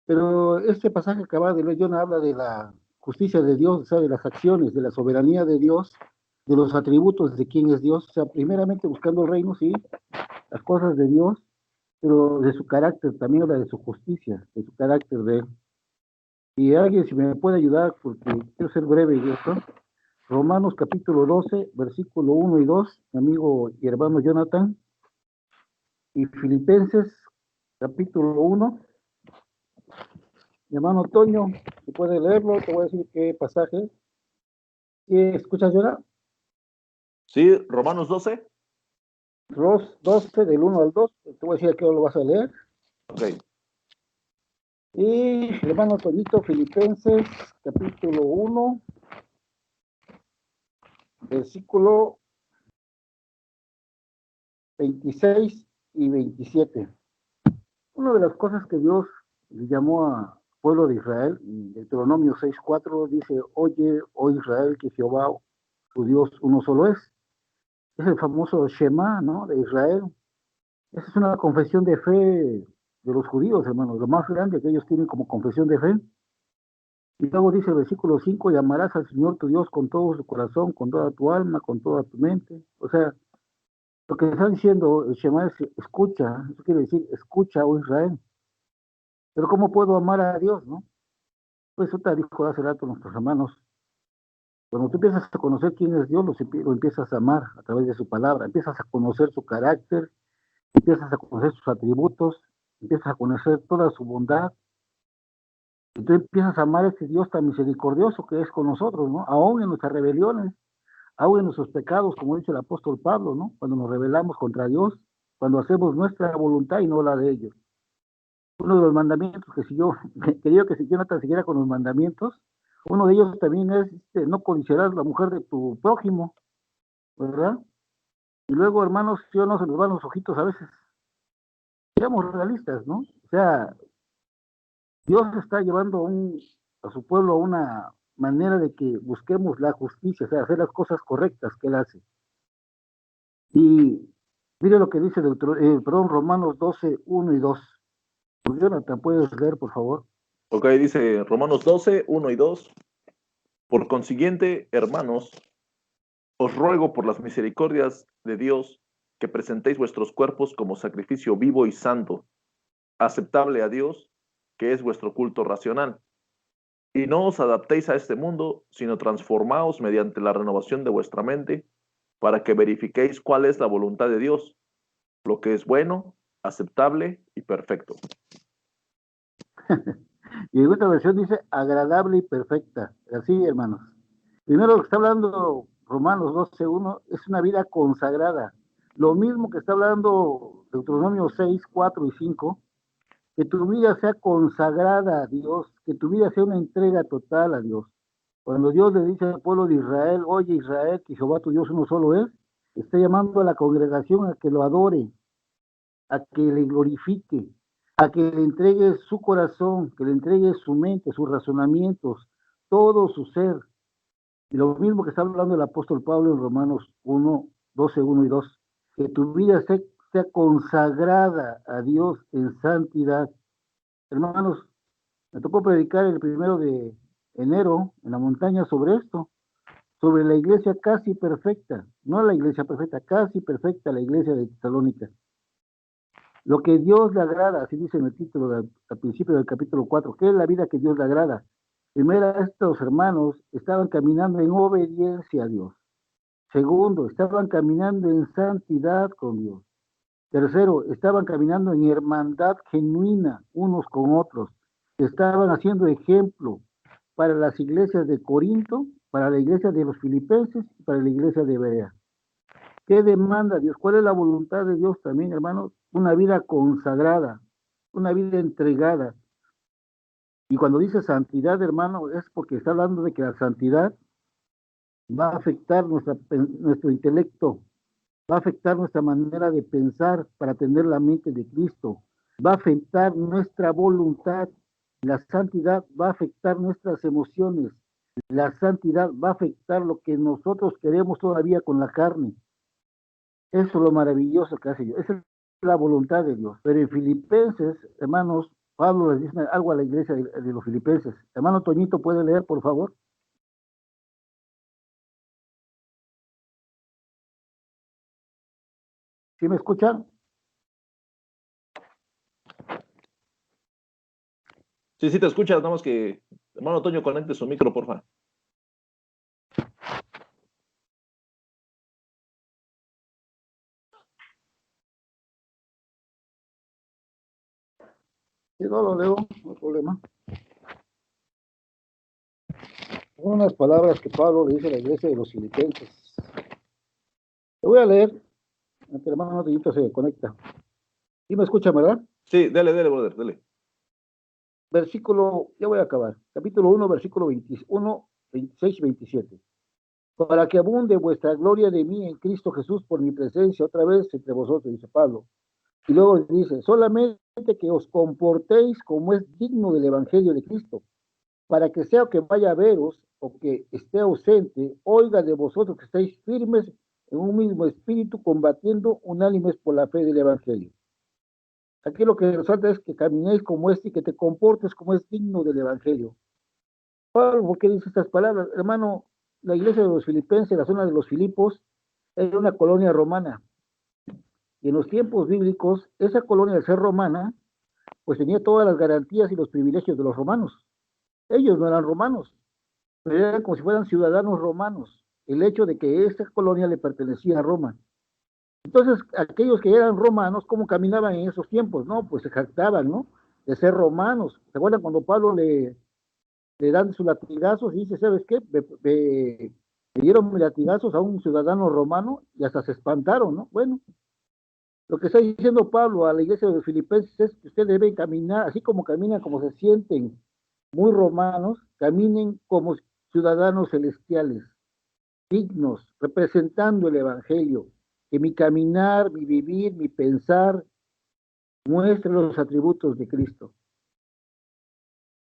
Pero este pasaje que acaba de leer, Jonah, habla de la justicia de Dios, o sea, de las acciones, de la soberanía de Dios, de los atributos de quién es Dios, o sea, primeramente buscando el reino, sí, las cosas de Dios, pero de su carácter, también habla de su justicia, de su carácter de él. Y alguien, si me puede ayudar, porque quiero ser breve y esto, Romanos capítulo 12, versículo 1 y 2, mi amigo y hermano Jonathan, y Filipenses capítulo 1, mi hermano Toño, si puede leerlo, te voy a decir qué pasaje. ¿Sí escuchas, Jonathan? Sí, Romanos 12. 12, del 1 al 2, te voy a decir a qué hora lo vas a leer. Ok. Y el hermano Toñito, Filipenses capítulo 1, versículo 26 y 27. Una de las cosas que Dios le llamó a pueblo de Israel, en Deuteronomio 6:4 dice, oye, oh Israel, que Jehová, tu Dios, uno solo es. Es el famoso Shema, ¿no? De Israel. Esa es una confesión de fe de los judíos, hermanos, lo más grande que ellos tienen como confesión de fe. Y luego dice el versículo 5, y amarás al Señor tu Dios con todo su corazón, con toda tu alma, con toda tu mente. O sea, lo que está diciendo el Shema es escucha, eso quiere decir escucha, oh Israel. Pero ¿cómo puedo amar a Dios, no? Pues eso te dijo hace rato nuestros hermanos. Cuando tú empiezas a conocer quién es Dios, lo empiezas a amar a través de su palabra, empiezas a conocer su carácter, empiezas a conocer sus atributos, empiezas a conocer toda su bondad, y tú empiezas a amar a ese Dios tan misericordioso que es con nosotros, ¿no? Aún en nuestras rebeliones, aún en nuestros pecados, como dice el apóstol Pablo, ¿no? Cuando nos rebelamos contra Dios, cuando hacemos nuestra voluntad y no la de ellos. Uno de los mandamientos que si yo, quería que si Jonathan siguiera con los mandamientos, uno de ellos también es, no codiciarás la mujer de tu prójimo, ¿verdad? Y luego, hermanos, yo no se nos van los ojitos a veces. Seamos realistas, ¿no? O sea, Dios está llevando a su pueblo a una manera de que busquemos la justicia, o sea, hacer las cosas correctas que Él hace. Y mire lo que dice Romanos 12, 1 y 2. Jonathan, ¿puedes leer, por favor? Ok, dice Romanos 12, 1 y 2. Por consiguiente, hermanos, os ruego por las misericordias de Dios que presentéis vuestros cuerpos como sacrificio vivo y santo, aceptable a Dios, que es vuestro culto racional. Y no os adaptéis a este mundo, sino transformaos mediante la renovación de vuestra mente, para que verifiquéis cuál es la voluntad de Dios, lo que es bueno, aceptable y perfecto. Y en otra versión dice agradable y perfecta. Así, hermanos. Primero lo que está hablando Romanos 12:1 es una vida consagrada. Lo mismo que está hablando Deuteronomio 6, 4 y 5, que tu vida sea consagrada a Dios, que tu vida sea una entrega total a Dios. Cuando Dios le dice al pueblo de Israel, oye Israel, que Jehová tu Dios uno solo es, está llamando a la congregación a que lo adore, a que le glorifique, a que le entregue su corazón, que le entregue su mente, sus razonamientos, todo su ser. Y lo mismo que está hablando el apóstol Pablo en Romanos 1, 12, 1 y 2, que tu vida sea consagrada a Dios en santidad. Hermanos, me tocó predicar el 1 de enero en la montaña sobre esto, sobre la iglesia casi perfecta, no la iglesia perfecta, casi perfecta, la iglesia de Tesalónica. Lo que Dios le agrada, así dice en el título al principio del capítulo 4, ¿qué es la vida que Dios le agrada? Primero, estos hermanos estaban caminando en obediencia a Dios. Segundo, estaban caminando en santidad con Dios. Tercero, estaban caminando en hermandad genuina unos con otros. Estaban haciendo ejemplo para las iglesias de Corinto, para la iglesia de los Filipenses y para la iglesia de Berea. ¿Qué demanda Dios? ¿Cuál es la voluntad de Dios también, hermanos? Una vida consagrada, una vida entregada. Y cuando dice santidad, hermano, es porque está hablando de que la santidad va a afectar nuestro intelecto, va a afectar nuestra manera de pensar para tener la mente de Cristo, va a afectar nuestra voluntad, la santidad va a afectar nuestras emociones, la santidad va a afectar lo que nosotros queremos todavía con la carne. Eso es lo maravilloso que hace Dios, esa es la voluntad de Dios. Pero en Filipenses, hermanos, Pablo les dice algo a la iglesia de los filipenses. Hermano Toñito, ¿puede leer, por favor? ¿Sí me escuchan? Sí, sí te escuchas, nada más que, hermano Toño, conecte su micro, porfa. Si no lo leo, no hay problema. Son unas palabras que Pablo le dice a la iglesia de los filipenses. Te voy a leer, el hermano Toñito se conecta. ¿Sí me escuchan, verdad? Sí, dale, brother, dale. Versículo, ya voy a acabar. Capítulo 1, versículo 21, 26 y 27. Para que abunde vuestra gloria de mí en Cristo Jesús por mi presencia otra vez entre vosotros, dice Pablo. Y luego dice, solamente que os comportéis como es digno del Evangelio de Cristo, para que sea que vaya a veros o que esté ausente, oiga de vosotros que estáis firmes en un mismo espíritu, combatiendo unánimes por la fe del Evangelio. Aquí lo que resalta es que caminéis como y que te comportes como es digno del Evangelio. Pablo, ¿por qué dice estas palabras? Hermano, la iglesia de los filipenses, la zona de los Filipos, era una colonia romana. Y en los tiempos bíblicos, esa colonia, al ser romana, pues tenía todas las garantías y los privilegios de los romanos. Ellos no eran romanos, pero eran como si fueran ciudadanos romanos. El hecho de que esa colonia le pertenecía a Roma. Entonces, aquellos que eran romanos, ¿cómo caminaban en esos tiempos? No, pues se jactaban, ¿no? De ser romanos. ¿Se acuerdan cuando Pablo le dan sus latigazos y dice, ¿sabes qué? Le dieron latigazos a un ciudadano romano y hasta se espantaron, ¿no? Bueno, lo que está diciendo Pablo a la iglesia de los filipenses es que ustedes deben caminar, así como caminan, como se sienten muy romanos, caminen como ciudadanos celestiales, dignos, representando el evangelio, que mi caminar, mi vivir, mi pensar muestre los atributos de Cristo.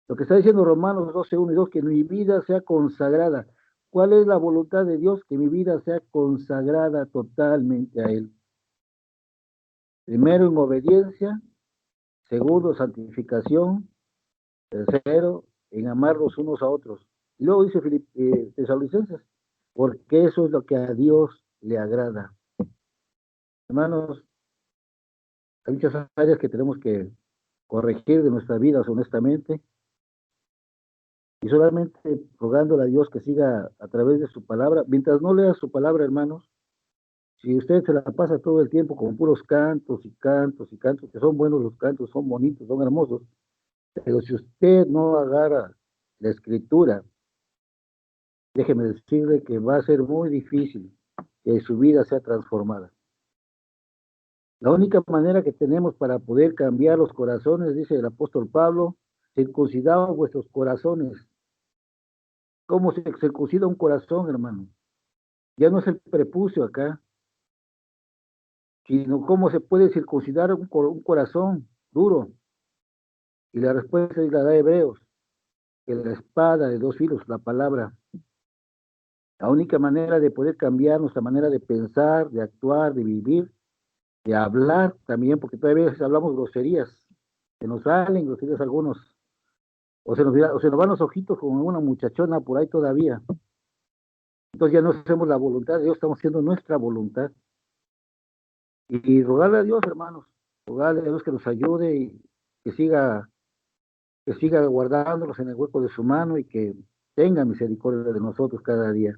Lo que está diciendo Romanos 12, 1 y 2, que mi vida sea consagrada. ¿Cuál es la voluntad de Dios? Que mi vida sea consagrada totalmente a Él. Primero en obediencia, segundo santificación, tercero en amar los unos a otros. Y luego dice Tesalonicenses, porque eso es lo que a Dios le agrada. Hermanos, hay muchas áreas que tenemos que corregir de nuestras vidas honestamente, y solamente rogándole a Dios que siga a través de su palabra. Mientras no lea su palabra, hermanos, si usted se la pasa todo el tiempo con puros cantos y cantos y cantos, que son buenos los cantos, son bonitos, son hermosos, pero si usted no agarra la escritura, déjeme decirle que va a ser muy difícil que su vida sea transformada. La única manera que tenemos para poder cambiar los corazones, dice el apóstol Pablo, circuncidaos vuestros corazones. ¿Cómo se circuncida un corazón, hermano? Ya no es el prepucio acá, sino cómo se puede circuncidar un corazón duro. Y la respuesta es la de Hebreos, que la espada de dos filos, la palabra. La única manera de poder cambiar nuestra manera de pensar, de actuar, de vivir, de hablar también, porque todavía a veces hablamos groserías, se nos salen groserías algunos, o se nos van los ojitos como una muchachona por ahí todavía. Entonces ya no hacemos la voluntad de Dios, estamos haciendo nuestra voluntad. Y rogarle a Dios, hermanos, rogarle a Dios que nos ayude y que siga guardándonos en el hueco de su mano y que tenga misericordia de nosotros cada día.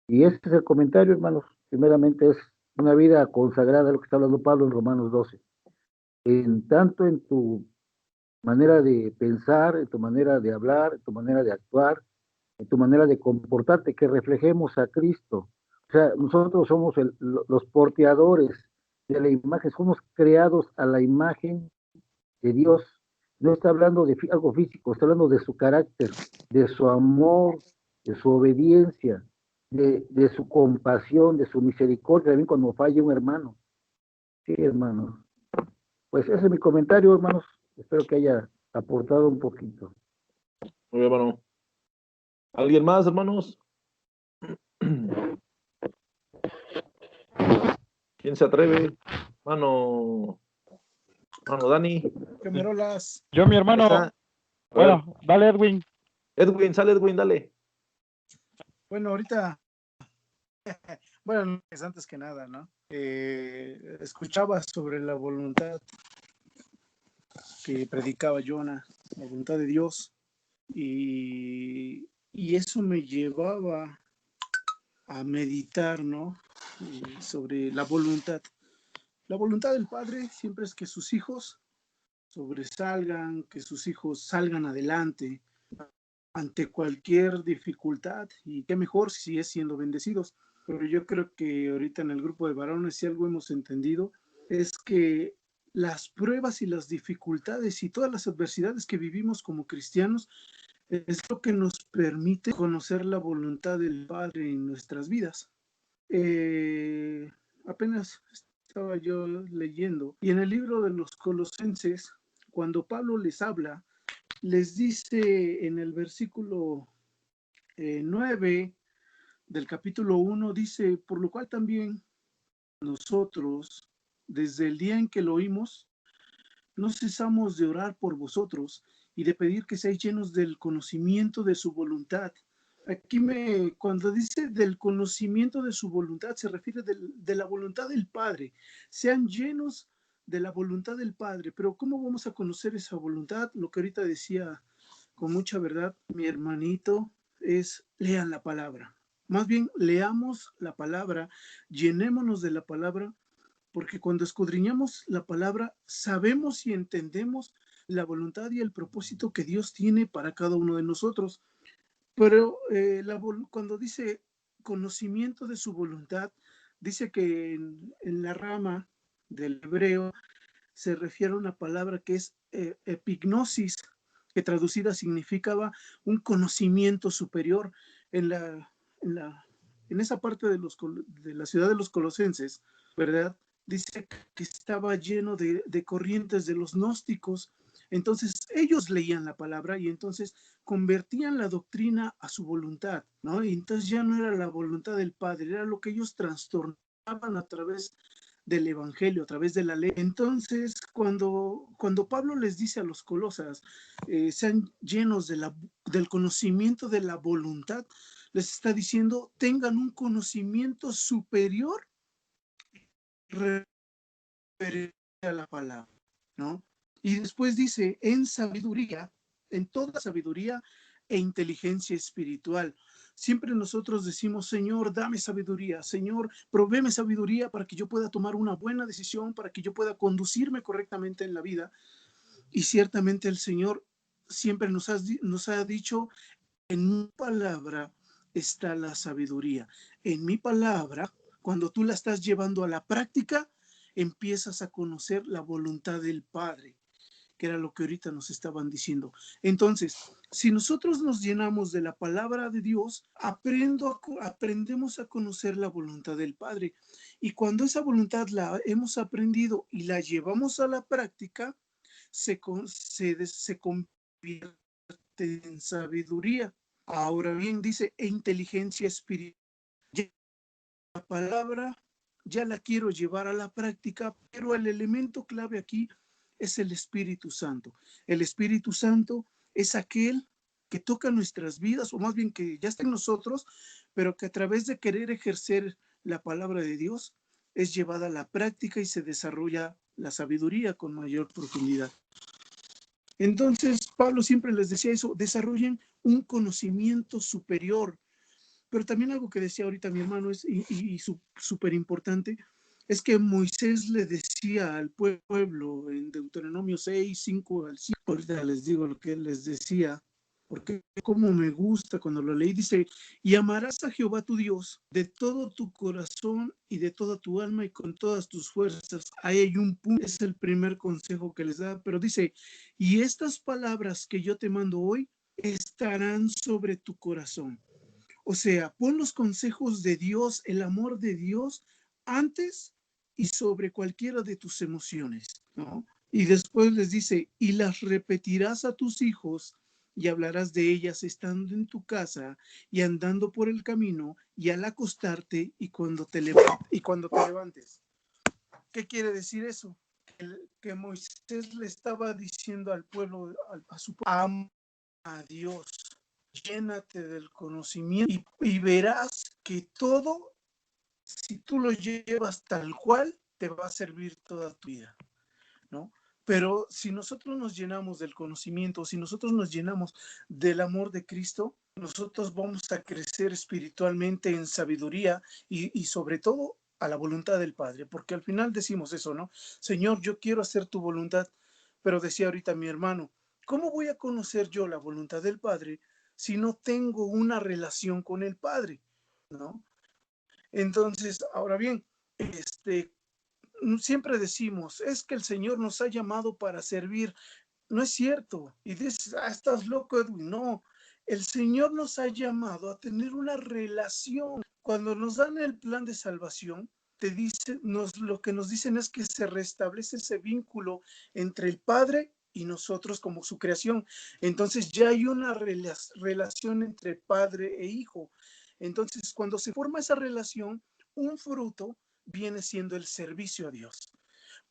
Y este es el comentario, hermanos. Primeramente es una vida consagrada, lo que está hablando Pablo en Romanos 12. Tanto en tu manera de pensar, en tu manera de hablar, en tu manera de actuar, en tu manera de comportarte, que reflejemos a Cristo. O sea, nosotros somos los porteadores de la imagen, somos creados a la imagen de Dios. no está hablando de algo físico, está hablando de su carácter, de su amor, de su obediencia, de su compasión, de su misericordia, también cuando falla un hermano. Sí, hermanos. Pues ese es mi comentario, hermanos. Espero que haya aportado un poquito. Muy bien, hermano. ¿Alguien más, hermanos? ¿Quién se atreve? Mano Dani. Camerolas. Yo, mi hermano. Bueno, dale, Edwin. Edwin, sale Edwin, dale. Bueno, ahorita, bueno, antes que nada, ¿no? Escuchaba sobre la voluntad que predicaba Jonah, la voluntad de Dios, y eso me llevaba a meditar, ¿no? Sobre la voluntad. La voluntad del Padre siempre es que sus hijos sobresalgan, que sus hijos salgan adelante ante cualquier dificultad, y qué mejor si es siendo bendecidos. Pero yo creo que ahorita en el grupo de varones, si algo hemos entendido, es que las pruebas y las dificultades y todas las adversidades que vivimos como cristianos es lo que nos permite conocer la voluntad del Padre en nuestras vidas. Apenas estaba yo leyendo, y en el libro de los Colosenses, cuando Pablo les habla, les dice en el versículo 9 del capítulo 1, dice, por lo cual también nosotros, desde el día en que lo oímos, no cesamos de orar por vosotros y de pedir que seáis llenos del conocimiento de su voluntad. Aquí cuando dice del conocimiento de su voluntad, se refiere de la voluntad del Padre. Sean llenos de la voluntad del Padre. Pero ¿cómo vamos a conocer esa voluntad? Lo que ahorita decía con mucha verdad mi hermanito es: lean la palabra. Más bien, leamos la palabra, llenémonos de la palabra, porque cuando escudriñamos la palabra, sabemos y entendemos la voluntad y el propósito que Dios tiene para cada uno de nosotros. Pero cuando dice conocimiento de su voluntad, dice que en la rama del hebreo se refiere a una palabra que es epignosis, que traducida significaba un conocimiento superior. En esa parte de la ciudad de los Colosenses, ¿verdad? Dice que estaba lleno de corrientes de los gnósticos. Entonces ellos leían la palabra y entonces convertían la doctrina a su voluntad, ¿no? Y entonces ya no era la voluntad del Padre, era lo que ellos trastornaban a través del Evangelio, a través de la ley. Entonces, cuando Pablo les dice a los colosas, sean llenos del conocimiento de la voluntad, les está diciendo, tengan un conocimiento superior referente a la palabra, ¿no? Y después dice, en sabiduría, en toda sabiduría e inteligencia espiritual. Siempre nosotros decimos, Señor, dame sabiduría, Señor, provéeme sabiduría para que yo pueda tomar una buena decisión, para que yo pueda conducirme correctamente en la vida. Y ciertamente el Señor siempre nos ha dicho, en mi palabra está la sabiduría. En mi palabra, cuando tú la estás llevando a la práctica, empiezas a conocer la voluntad del Padre, que era lo que ahorita nos estaban diciendo. Entonces, si nosotros nos llenamos de la palabra de Dios, aprendemos a conocer la voluntad del Padre. Y cuando esa voluntad la hemos aprendido y la llevamos a la práctica, se convierte en sabiduría. Ahora bien, dice, inteligencia espiritual. La palabra ya la quiero llevar a la práctica, pero el elemento clave aquí es el Espíritu Santo. El Espíritu Santo es aquel que toca nuestras vidas, o más bien que ya está en nosotros, pero que a través de querer ejercer la palabra de Dios es llevada a la práctica y se desarrolla la sabiduría con mayor profundidad. Entonces, Pablo siempre les decía eso, desarrollen un conocimiento superior. Pero también algo que decía ahorita mi hermano y súper importante, es que Moisés le decía al pueblo en Deuteronomio 6, 5 al 5, ahorita les digo lo que él les decía, porque como me gusta cuando lo leí, dice, y amarás a Jehová tu Dios de todo tu corazón y de toda tu alma y con todas tus fuerzas. Ahí hay un punto, es el primer consejo que les da, pero dice, y estas palabras que yo te mando hoy estarán sobre tu corazón. O sea, pon los consejos de Dios, el amor de Dios antes y sobre cualquiera de tus emociones, ¿no? Y después les dice, y las repetirás a tus hijos y hablarás de ellas estando en tu casa y andando por el camino y al acostarte y cuando te levantes. ¿Qué quiere decir eso? Que Moisés le estaba diciendo al pueblo, a su pueblo, ama a Dios, llénate del conocimiento y verás que todo, si tú lo llevas tal cual, te va a servir toda tu vida, ¿no? Pero si nosotros nos llenamos del conocimiento, si nosotros nos llenamos del amor de Cristo, nosotros vamos a crecer espiritualmente en sabiduría y sobre todo a la voluntad del Padre, porque al final decimos eso, ¿no? Señor, yo quiero hacer tu voluntad, pero decía ahorita mi hermano, ¿cómo voy a conocer yo la voluntad del Padre si no tengo una relación con el Padre, ¿no? Entonces, ahora bien, siempre decimos, es que el Señor nos ha llamado para servir. No es cierto. Y dices, estás loco, Edwin. No, el Señor nos ha llamado a tener una relación. Cuando nos dan el plan de salvación, lo que nos dicen es que se restablece ese vínculo entre el Padre y nosotros como su creación. Entonces ya hay una relación entre Padre e Hijo. Entonces, cuando se forma esa relación, un fruto viene siendo el servicio a Dios.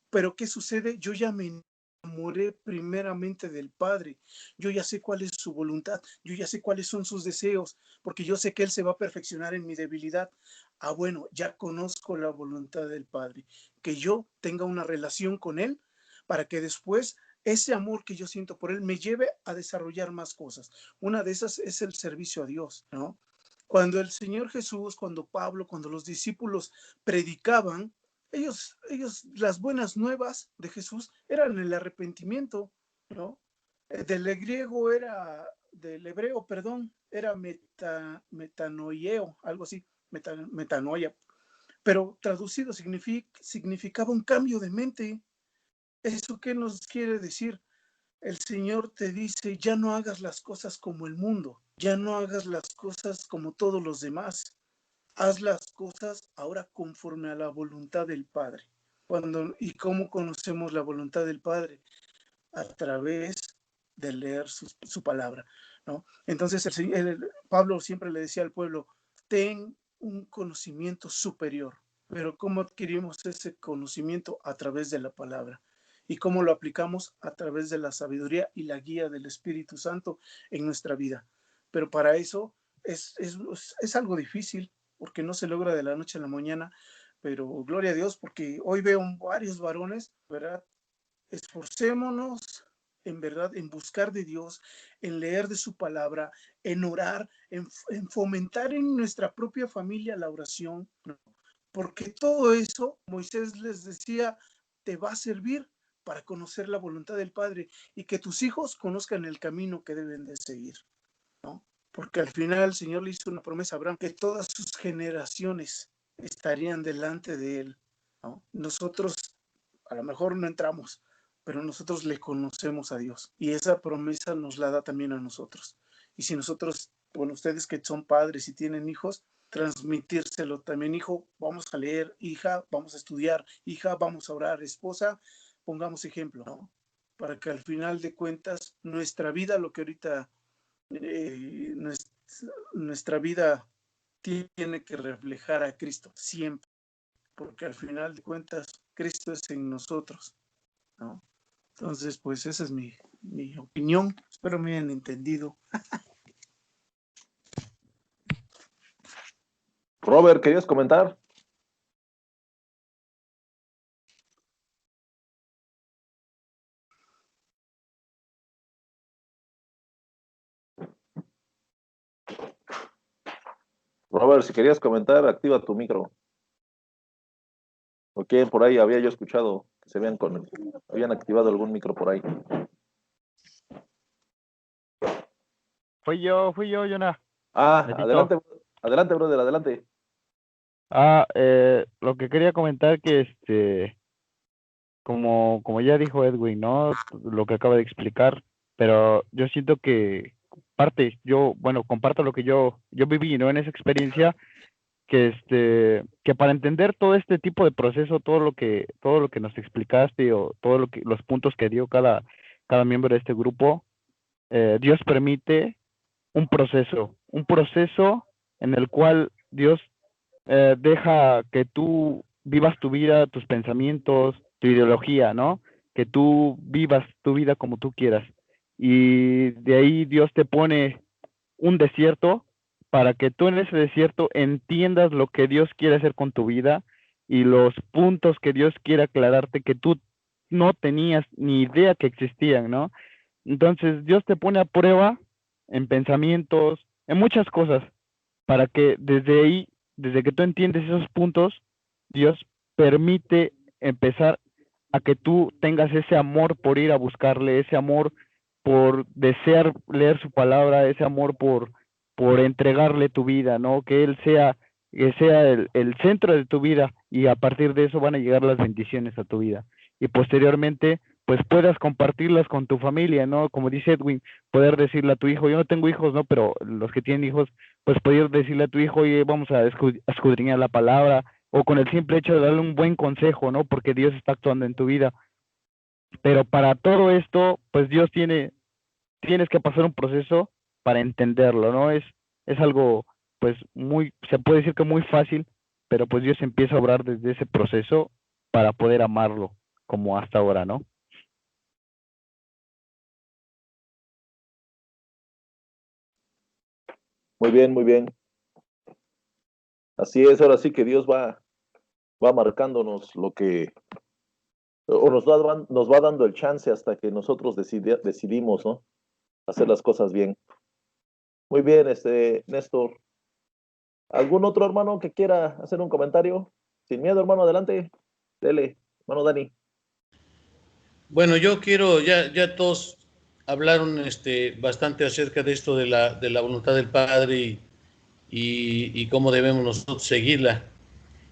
Pero ¿qué sucede? Yo ya me enamoré primeramente del Padre. Yo ya sé cuál es su voluntad. Yo ya sé cuáles son sus deseos, porque yo sé que Él se va a perfeccionar en mi debilidad. Ah, bueno, ya conozco la voluntad del Padre. Que yo tenga una relación con Él para que después ese amor que yo siento por Él me lleve a desarrollar más cosas. Una de esas es el servicio a Dios, ¿no? Cuando el Señor Jesús, cuando Pablo, cuando los discípulos predicaban, ellos, las buenas nuevas de Jesús eran el arrepentimiento, ¿no? Del hebreo, perdón, era metanoieo, algo así, metanoia. Pero traducido significaba un cambio de mente. ¿Eso qué nos quiere decir? El Señor te dice, ya no hagas las cosas como el mundo, ya no hagas las cosas como todos los demás. Haz las cosas ahora conforme a la voluntad del Padre. ¿Y cómo conocemos la voluntad del Padre? A través de leer su palabra, ¿no? Entonces Pablo siempre le decía al pueblo, ten un conocimiento superior. Pero ¿cómo adquirimos ese conocimiento? A través de la palabra. ¿Y cómo lo aplicamos? A través de la sabiduría y la guía del Espíritu Santo en nuestra vida. Pero para eso es algo difícil, porque no se logra de la noche a la mañana, pero gloria a Dios, porque hoy veo varios varones, ¿verdad? Esforcémonos en verdad en buscar de Dios, en leer de su palabra, en orar, en fomentar en nuestra propia familia la oración, ¿no? Porque todo eso, Moisés les decía, te va a servir para conocer la voluntad del Padre y que tus hijos conozcan el camino que deben de seguir, ¿no? Porque al final el Señor le hizo una promesa a Abraham, que todas sus generaciones estarían delante de él, ¿no? Nosotros a lo mejor no entramos, pero nosotros le conocemos a Dios y esa promesa nos la da también a nosotros. Y si nosotros, bueno, ustedes que son padres y tienen hijos, transmitírselo también, hijo, vamos a leer, hija, vamos a estudiar, hija, vamos a orar, esposa, pongamos ejemplo, ¿no? Para que al final de cuentas nuestra vida, lo que ahorita nuestra vida tiene que reflejar a Cristo siempre, porque al final de cuentas Cristo es en nosotros, ¿no? Entonces, pues esa es mi opinión. Espero me hayan entendido. Robert, ¿querías comentar? Robert, si querías comentar, activa tu micro. ¿O quién por ahí había yo escuchado que habían activado algún micro por ahí? Fui yo, Jonah. Adelante, adelante, brother, adelante. Lo que quería comentar que como ya dijo Edwin, ¿no? Lo que acaba de explicar, pero yo siento que comparto lo que yo viví, ¿no? En esa experiencia, que para entender todo este tipo de proceso, todo lo que nos explicaste, o los puntos que dio cada miembro de este grupo, Dios permite un proceso en el cual Dios deja que tú vivas tu vida, tus pensamientos, tu ideología, ¿no? Que tú vivas tu vida como tú quieras. Y de ahí Dios te pone un desierto para que tú en ese desierto entiendas lo que Dios quiere hacer con tu vida y los puntos que Dios quiere aclararte que tú no tenías ni idea que existían, ¿no? Entonces Dios te pone a prueba en pensamientos, en muchas cosas, para que desde ahí, desde que tú entiendes esos puntos, Dios permite empezar a que tú tengas ese amor por ir a buscarle, ese amor por desear leer su palabra, ese amor por entregarle tu vida, ¿no? Que Él sea el centro de tu vida, y a partir de eso van a llegar las bendiciones a tu vida. Y posteriormente, pues puedas compartirlas con tu familia, ¿no? Como dice Edwin, poder decirle a tu hijo, yo no tengo hijos, ¿no? Pero los que tienen hijos, pues poder decirle a tu hijo, oye, vamos a escudriñar la palabra, o con el simple hecho de darle un buen consejo, ¿no? Porque Dios está actuando en tu vida. Pero para todo esto, pues tienes que pasar un proceso para entenderlo, ¿no? Es algo, pues, se puede decir que muy fácil, pero pues Dios empieza a obrar desde ese proceso para poder amarlo, como hasta ahora, ¿no? Muy bien, muy bien. Así es, ahora sí que Dios va marcándonos lo que, o nos va dando el chance hasta que nosotros decidimos, ¿no? Hacer las cosas bien. Muy bien, Néstor. ¿Algún otro hermano que quiera hacer un comentario? Sin miedo, hermano, adelante. Dele, hermano Dani. Bueno, yo quiero, ya todos hablaron bastante acerca de esto de la voluntad del Padre y cómo debemos nosotros seguirla.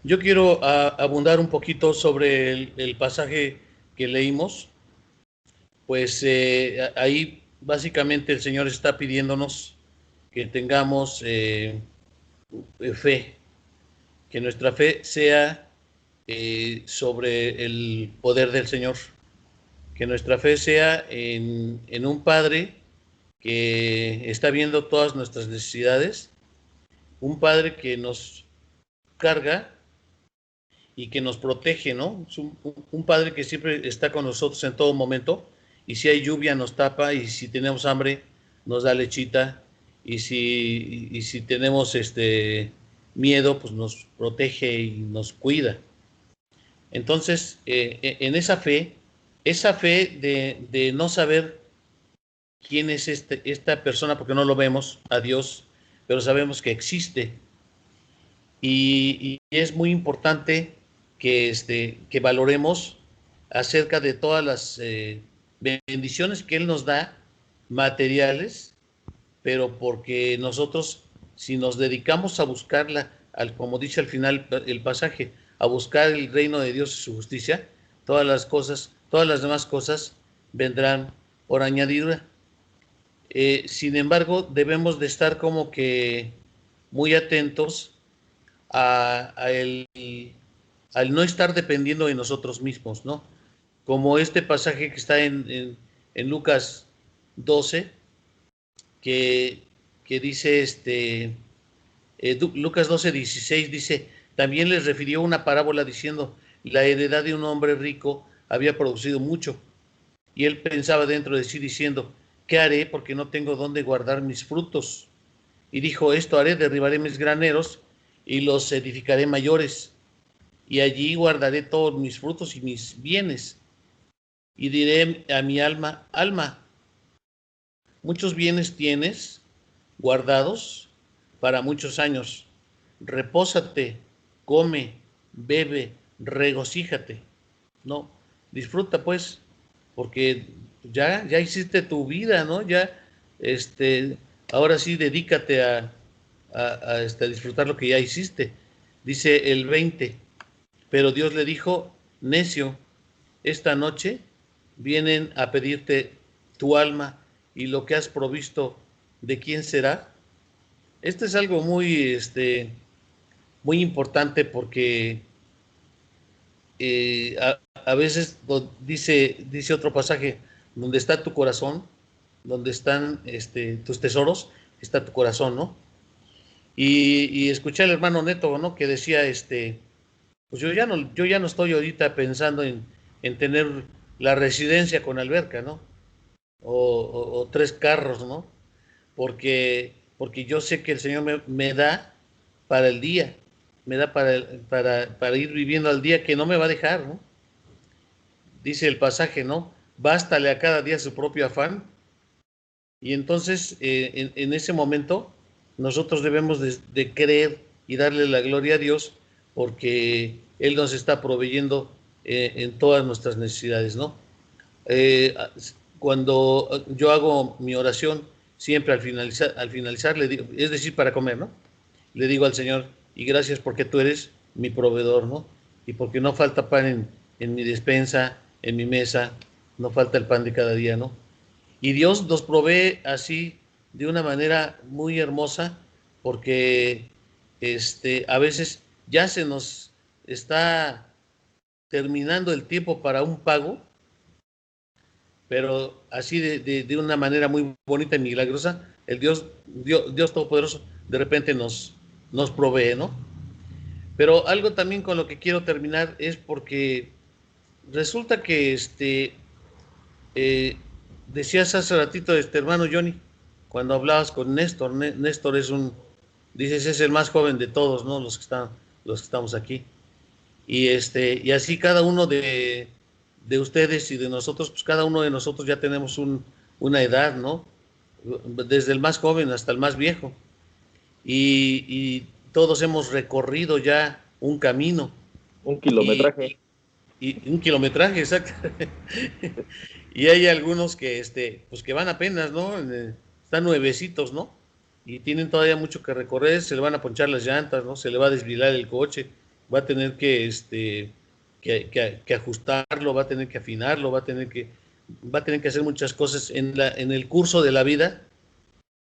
Yo quiero abundar un poquito sobre el pasaje que leímos. Pues ahí básicamente el Señor está pidiéndonos que tengamos fe, que nuestra fe sea sobre el poder del Señor, que nuestra fe sea en un Padre que está viendo todas nuestras necesidades, un Padre que nos carga y que nos protege, ¿no? Es un Padre que siempre está con nosotros en todo momento, y si hay lluvia nos tapa, y si tenemos hambre nos da lechita, y si tenemos miedo, pues nos protege y nos cuida. Entonces, en esa fe de no saber quién es esta persona, porque no lo vemos, a Dios, pero sabemos que existe, y es muy importante que valoremos acerca de todas las bendiciones que Él nos da, materiales, pero porque nosotros, si nos dedicamos a buscarla, como dice al final el pasaje, a buscar el reino de Dios y su justicia, todas las demás cosas vendrán por añadidura. Sin embargo, debemos de estar como que muy atentos al no estar dependiendo de nosotros mismos, ¿no? Como este pasaje que está en Lucas 12, que dice Lucas 12, 16, dice, también les refirió una parábola diciendo, la heredad de un hombre rico había producido mucho, y él pensaba dentro de sí diciendo, ¿qué haré? Porque no tengo dónde guardar mis frutos. Y dijo, esto haré, derribaré mis graneros y los edificaré mayores, y allí guardaré todos mis frutos y mis bienes. Y diré a mi alma, alma, muchos bienes tienes guardados para muchos años. Repósate, come, bebe, regocíjate. No, disfruta pues, porque ya hiciste tu vida, ¿no? Ya ahora sí dedícate a disfrutar lo que ya hiciste. Dice el 20, pero Dios le dijo, necio, esta noche vienen a pedirte tu alma y lo que has provisto, ¿de quién será? Esto es algo muy, muy importante porque a veces dice otro pasaje, donde está tu corazón, donde están tus tesoros, está tu corazón, ¿no? Y escuché al hermano Neto, ¿no? Que decía, pues yo ya no estoy ahorita pensando en tener la residencia con alberca, ¿no? O 3 carros, ¿no? Porque yo sé que el Señor me da para el día, me da para ir viviendo al día, que no me va a dejar, ¿no? Dice el pasaje, ¿no? Bástale a cada día su propio afán. Y entonces, en ese momento, nosotros debemos de creer y darle la gloria a Dios, porque Él nos está proveyendo en todas nuestras necesidades, ¿no? Cuando yo hago mi oración, siempre al finalizar le digo, es decir, para comer, ¿no? Le digo al Señor, y gracias porque tú eres mi proveedor, ¿no? Y porque no falta pan en mi despensa, en mi mesa, no falta el pan de cada día, ¿no? Y Dios nos provee así de una manera muy hermosa, porque a veces ya se nos está terminando el tiempo para un pago, pero así de una manera muy bonita y milagrosa, el Dios Todopoderoso de repente nos provee, ¿no? Pero algo también con lo que quiero terminar es porque resulta que decías hace ratito, hermano Johnny, cuando hablabas con Néstor, Néstor dices, es el más joven de todos, ¿no? Los que estamos aquí. Y así cada uno de ustedes y de nosotros, pues cada uno de nosotros ya tenemos una edad, ¿no? Desde el más joven hasta el más viejo. Y todos hemos recorrido ya un camino. Un kilometraje. Y un kilometraje, exacto. Y hay algunos que, pues que van apenas, ¿no? Están nuevecitos, ¿no? Y tienen todavía mucho que recorrer, se le van a ponchar las llantas, ¿no? Se le va a desvilar el coche, va a tener que ajustarlo, va a tener que afinarlo, va a tener que hacer muchas cosas. En el curso de la vida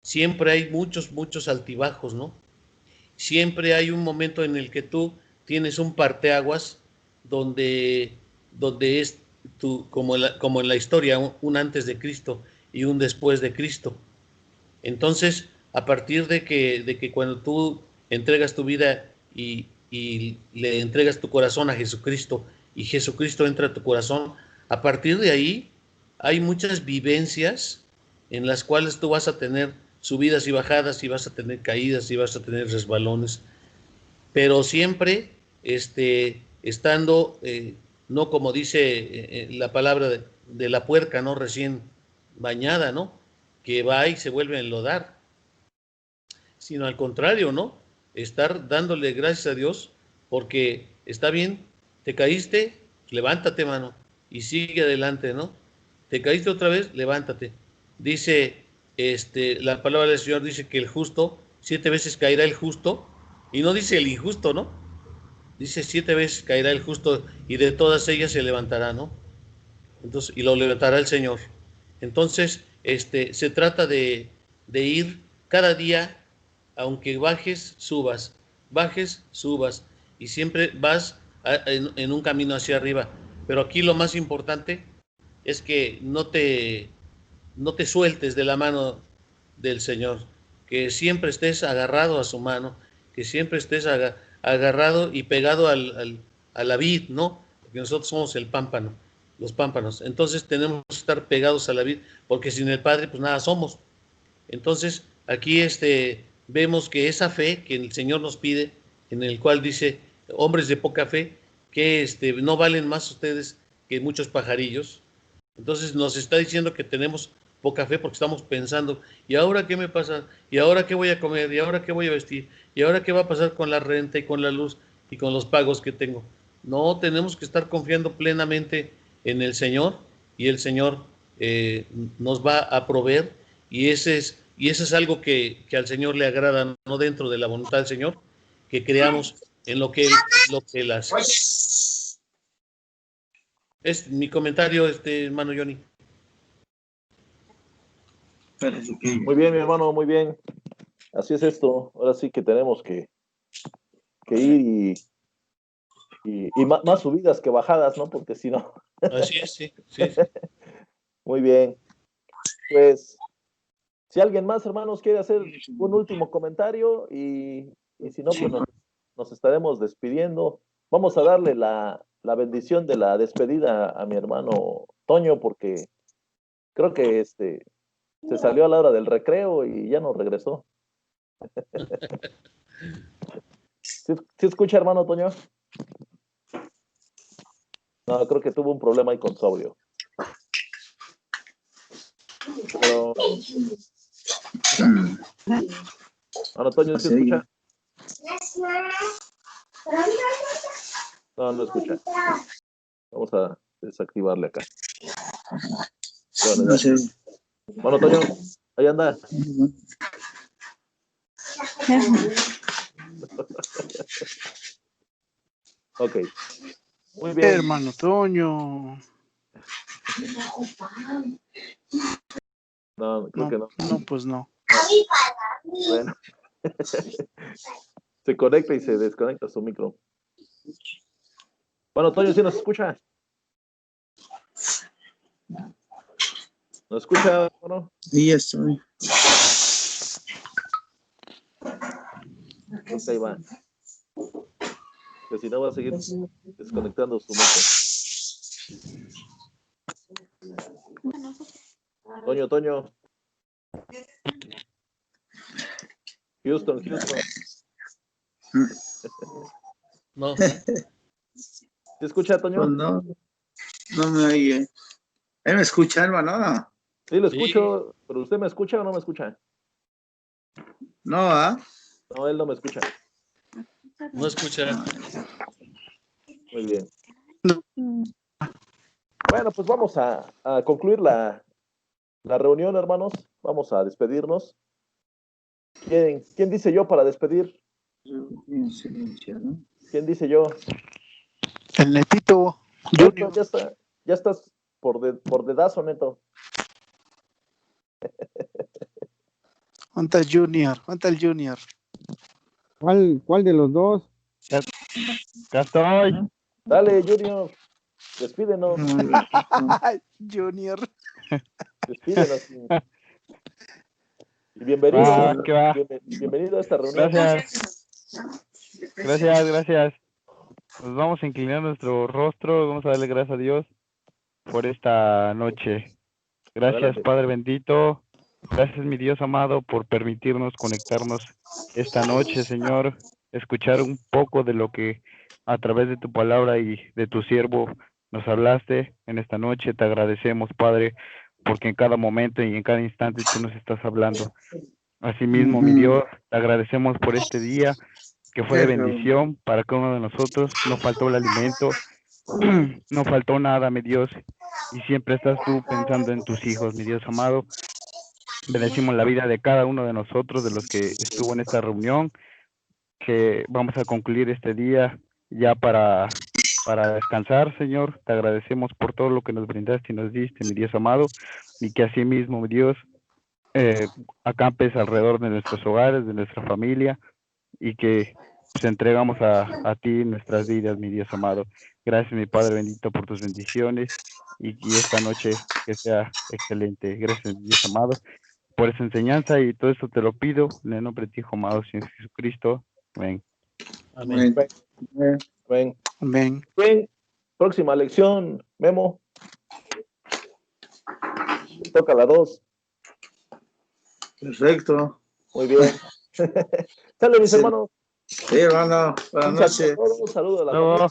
siempre hay muchos altibajos, ¿no? Siempre hay un momento en el que tú tienes un parteaguas donde es como en la historia, un antes de Cristo y un después de Cristo. Entonces, a partir de que cuando tú entregas tu vida y le entregas tu corazón a Jesucristo y Jesucristo entra a tu corazón, a partir de ahí hay muchas vivencias en las cuales tú vas a tener subidas y bajadas, y vas a tener caídas, y vas a tener resbalones, pero siempre estando, no como dice la palabra de la puerca, ¿no? Recién bañada, ¿no? Que va y se vuelve a enlodar, sino al contrario, ¿no? Estar dándole gracias a Dios, porque está bien, te caíste, levántate, mano, y sigue adelante, ¿no? Te caíste otra vez, levántate. Dice, la palabra del Señor dice que el justo, 7 veces caerá el justo, y no dice el injusto, ¿no? Dice 7 veces caerá el justo, y de todas ellas se levantará, ¿no? Entonces, y lo levantará el Señor. Entonces, se trata de ir cada día, aunque bajes, subas, y siempre vas en un camino hacia arriba. Pero aquí lo más importante es que no te sueltes de la mano del Señor, que siempre estés agarrado a su mano, que siempre estés agarrado y pegado a la vid, ¿no? Porque nosotros somos el pámpano, los pámpanos. Entonces tenemos que estar pegados a la vid, porque sin el Padre pues nada somos. Entonces aquí vemos que esa fe que el Señor nos pide, en el cual dice, hombres de poca fe, que no valen más ustedes que muchos pajarillos. Entonces nos está diciendo que tenemos poca fe porque estamos pensando, ¿y ahora qué me pasa? ¿Y ahora qué voy a comer? ¿Y ahora qué voy a vestir? ¿Y ahora qué va a pasar con la renta y con la luz y con los pagos que tengo? No, tenemos que estar confiando plenamente en el Señor, y el Señor nos va a proveer, y ese es Y eso es algo que al Señor le agrada, no dentro de la voluntad del Señor, que creamos en lo que Él hace. Es mi comentario, hermano Johnny. Muy bien, mi hermano, muy bien. Así es esto. Ahora sí que tenemos que ir y más subidas que bajadas, ¿no? Porque si no. Así es, sí. Muy bien. Pues, si alguien más, hermanos, quiere hacer un último comentario y si no, pues nos estaremos despidiendo. Vamos a darle la bendición de la despedida a mi hermano Toño, porque creo que se salió a la hora del recreo y ya no regresó. ¿Sí escucha, hermano Toño? No, creo que tuvo un problema ahí con su audio. Pero... Hermano Toño, ¿sí escucha? No escucha. Vamos a desactivarle acá. Bueno, bueno, Toño, ahí anda. Ok. Muy bien. Hermano Toño. No, creo que no. No, pues no. Bueno. Se conecta y se desconecta su micro. Bueno, Toño, ¿sí nos escucha? ¿Nos escucha, hermano? Sí, estoy. Ok, va. Que si no va a seguir desconectando su micro. Toño. Houston. No. ¿Te escucha, Toño? Pues no me oye. ¿Él me escucha, hermano? Sí, lo escucho, pero ¿usted me escucha o no me escucha? No, ¿ah? No, él no me escucha. No escucha. Muy bien. Bueno, pues vamos a concluir la reunión, hermanos. Vamos a despedirnos. ¿Quién dice yo para despedir? ¿Quién dice yo? El Netito. Neto, ya estás por dedazo, Neto. ¿Cuánto el Junior? ¿Cuál de los dos? Acá estoy. Dale, Junior. Despídenos. Junior. Despídenos. Y bienvenido. Va. Bienvenido a esta reunión. Gracias. Nos vamos a inclinar nuestro rostro, vamos a darle gracias a Dios por esta noche. Gracias, adelante. Padre bendito. Gracias, mi Dios amado, por permitirnos conectarnos esta noche, Señor. Escuchar un poco de lo que a través de tu palabra y de tu siervo nos hablaste en esta noche. Te agradecemos, Padre, porque en cada momento y en cada instante tú nos estás hablando. Asimismo, mi Dios, te agradecemos por este día que fue de bendición para cada uno de nosotros. No faltó el alimento, no faltó nada, mi Dios, y siempre estás tú pensando en tus hijos, mi Dios amado. Bendecimos la vida de cada uno de nosotros, de los que estuvo en esta reunión, que vamos a concluir este día ya para descansar, Señor. Te agradecemos por todo lo que nos brindaste y nos diste, mi Dios amado, y que así mismo, mi Dios, acampes alrededor de nuestros hogares, de nuestra familia, y que pues, entregamos a ti nuestras vidas, mi Dios amado. Gracias, mi Padre bendito, por tus bendiciones, y esta noche que sea excelente. Gracias, mi Dios amado, por esa enseñanza, y todo esto te lo pido en el nombre de ti, amado Señor Jesucristo. Amén. Amén. Amén. Bien, próxima lección, Memo. Toca la 2. Perfecto. Muy bien. Sale, mis hermanos. Sí, hermano. Buenas noches. Un saludo a la familia.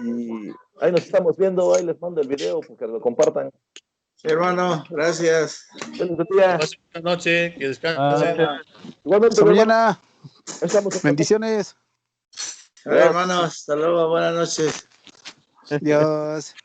Y ahí nos estamos viendo. Ahí les mando el video porque lo compartan. Sí, hermano, gracias. Buenas noches, que descansen. Igualmente, mañana. Bendiciones. Hermanos, hasta luego, buenas noches. Dios.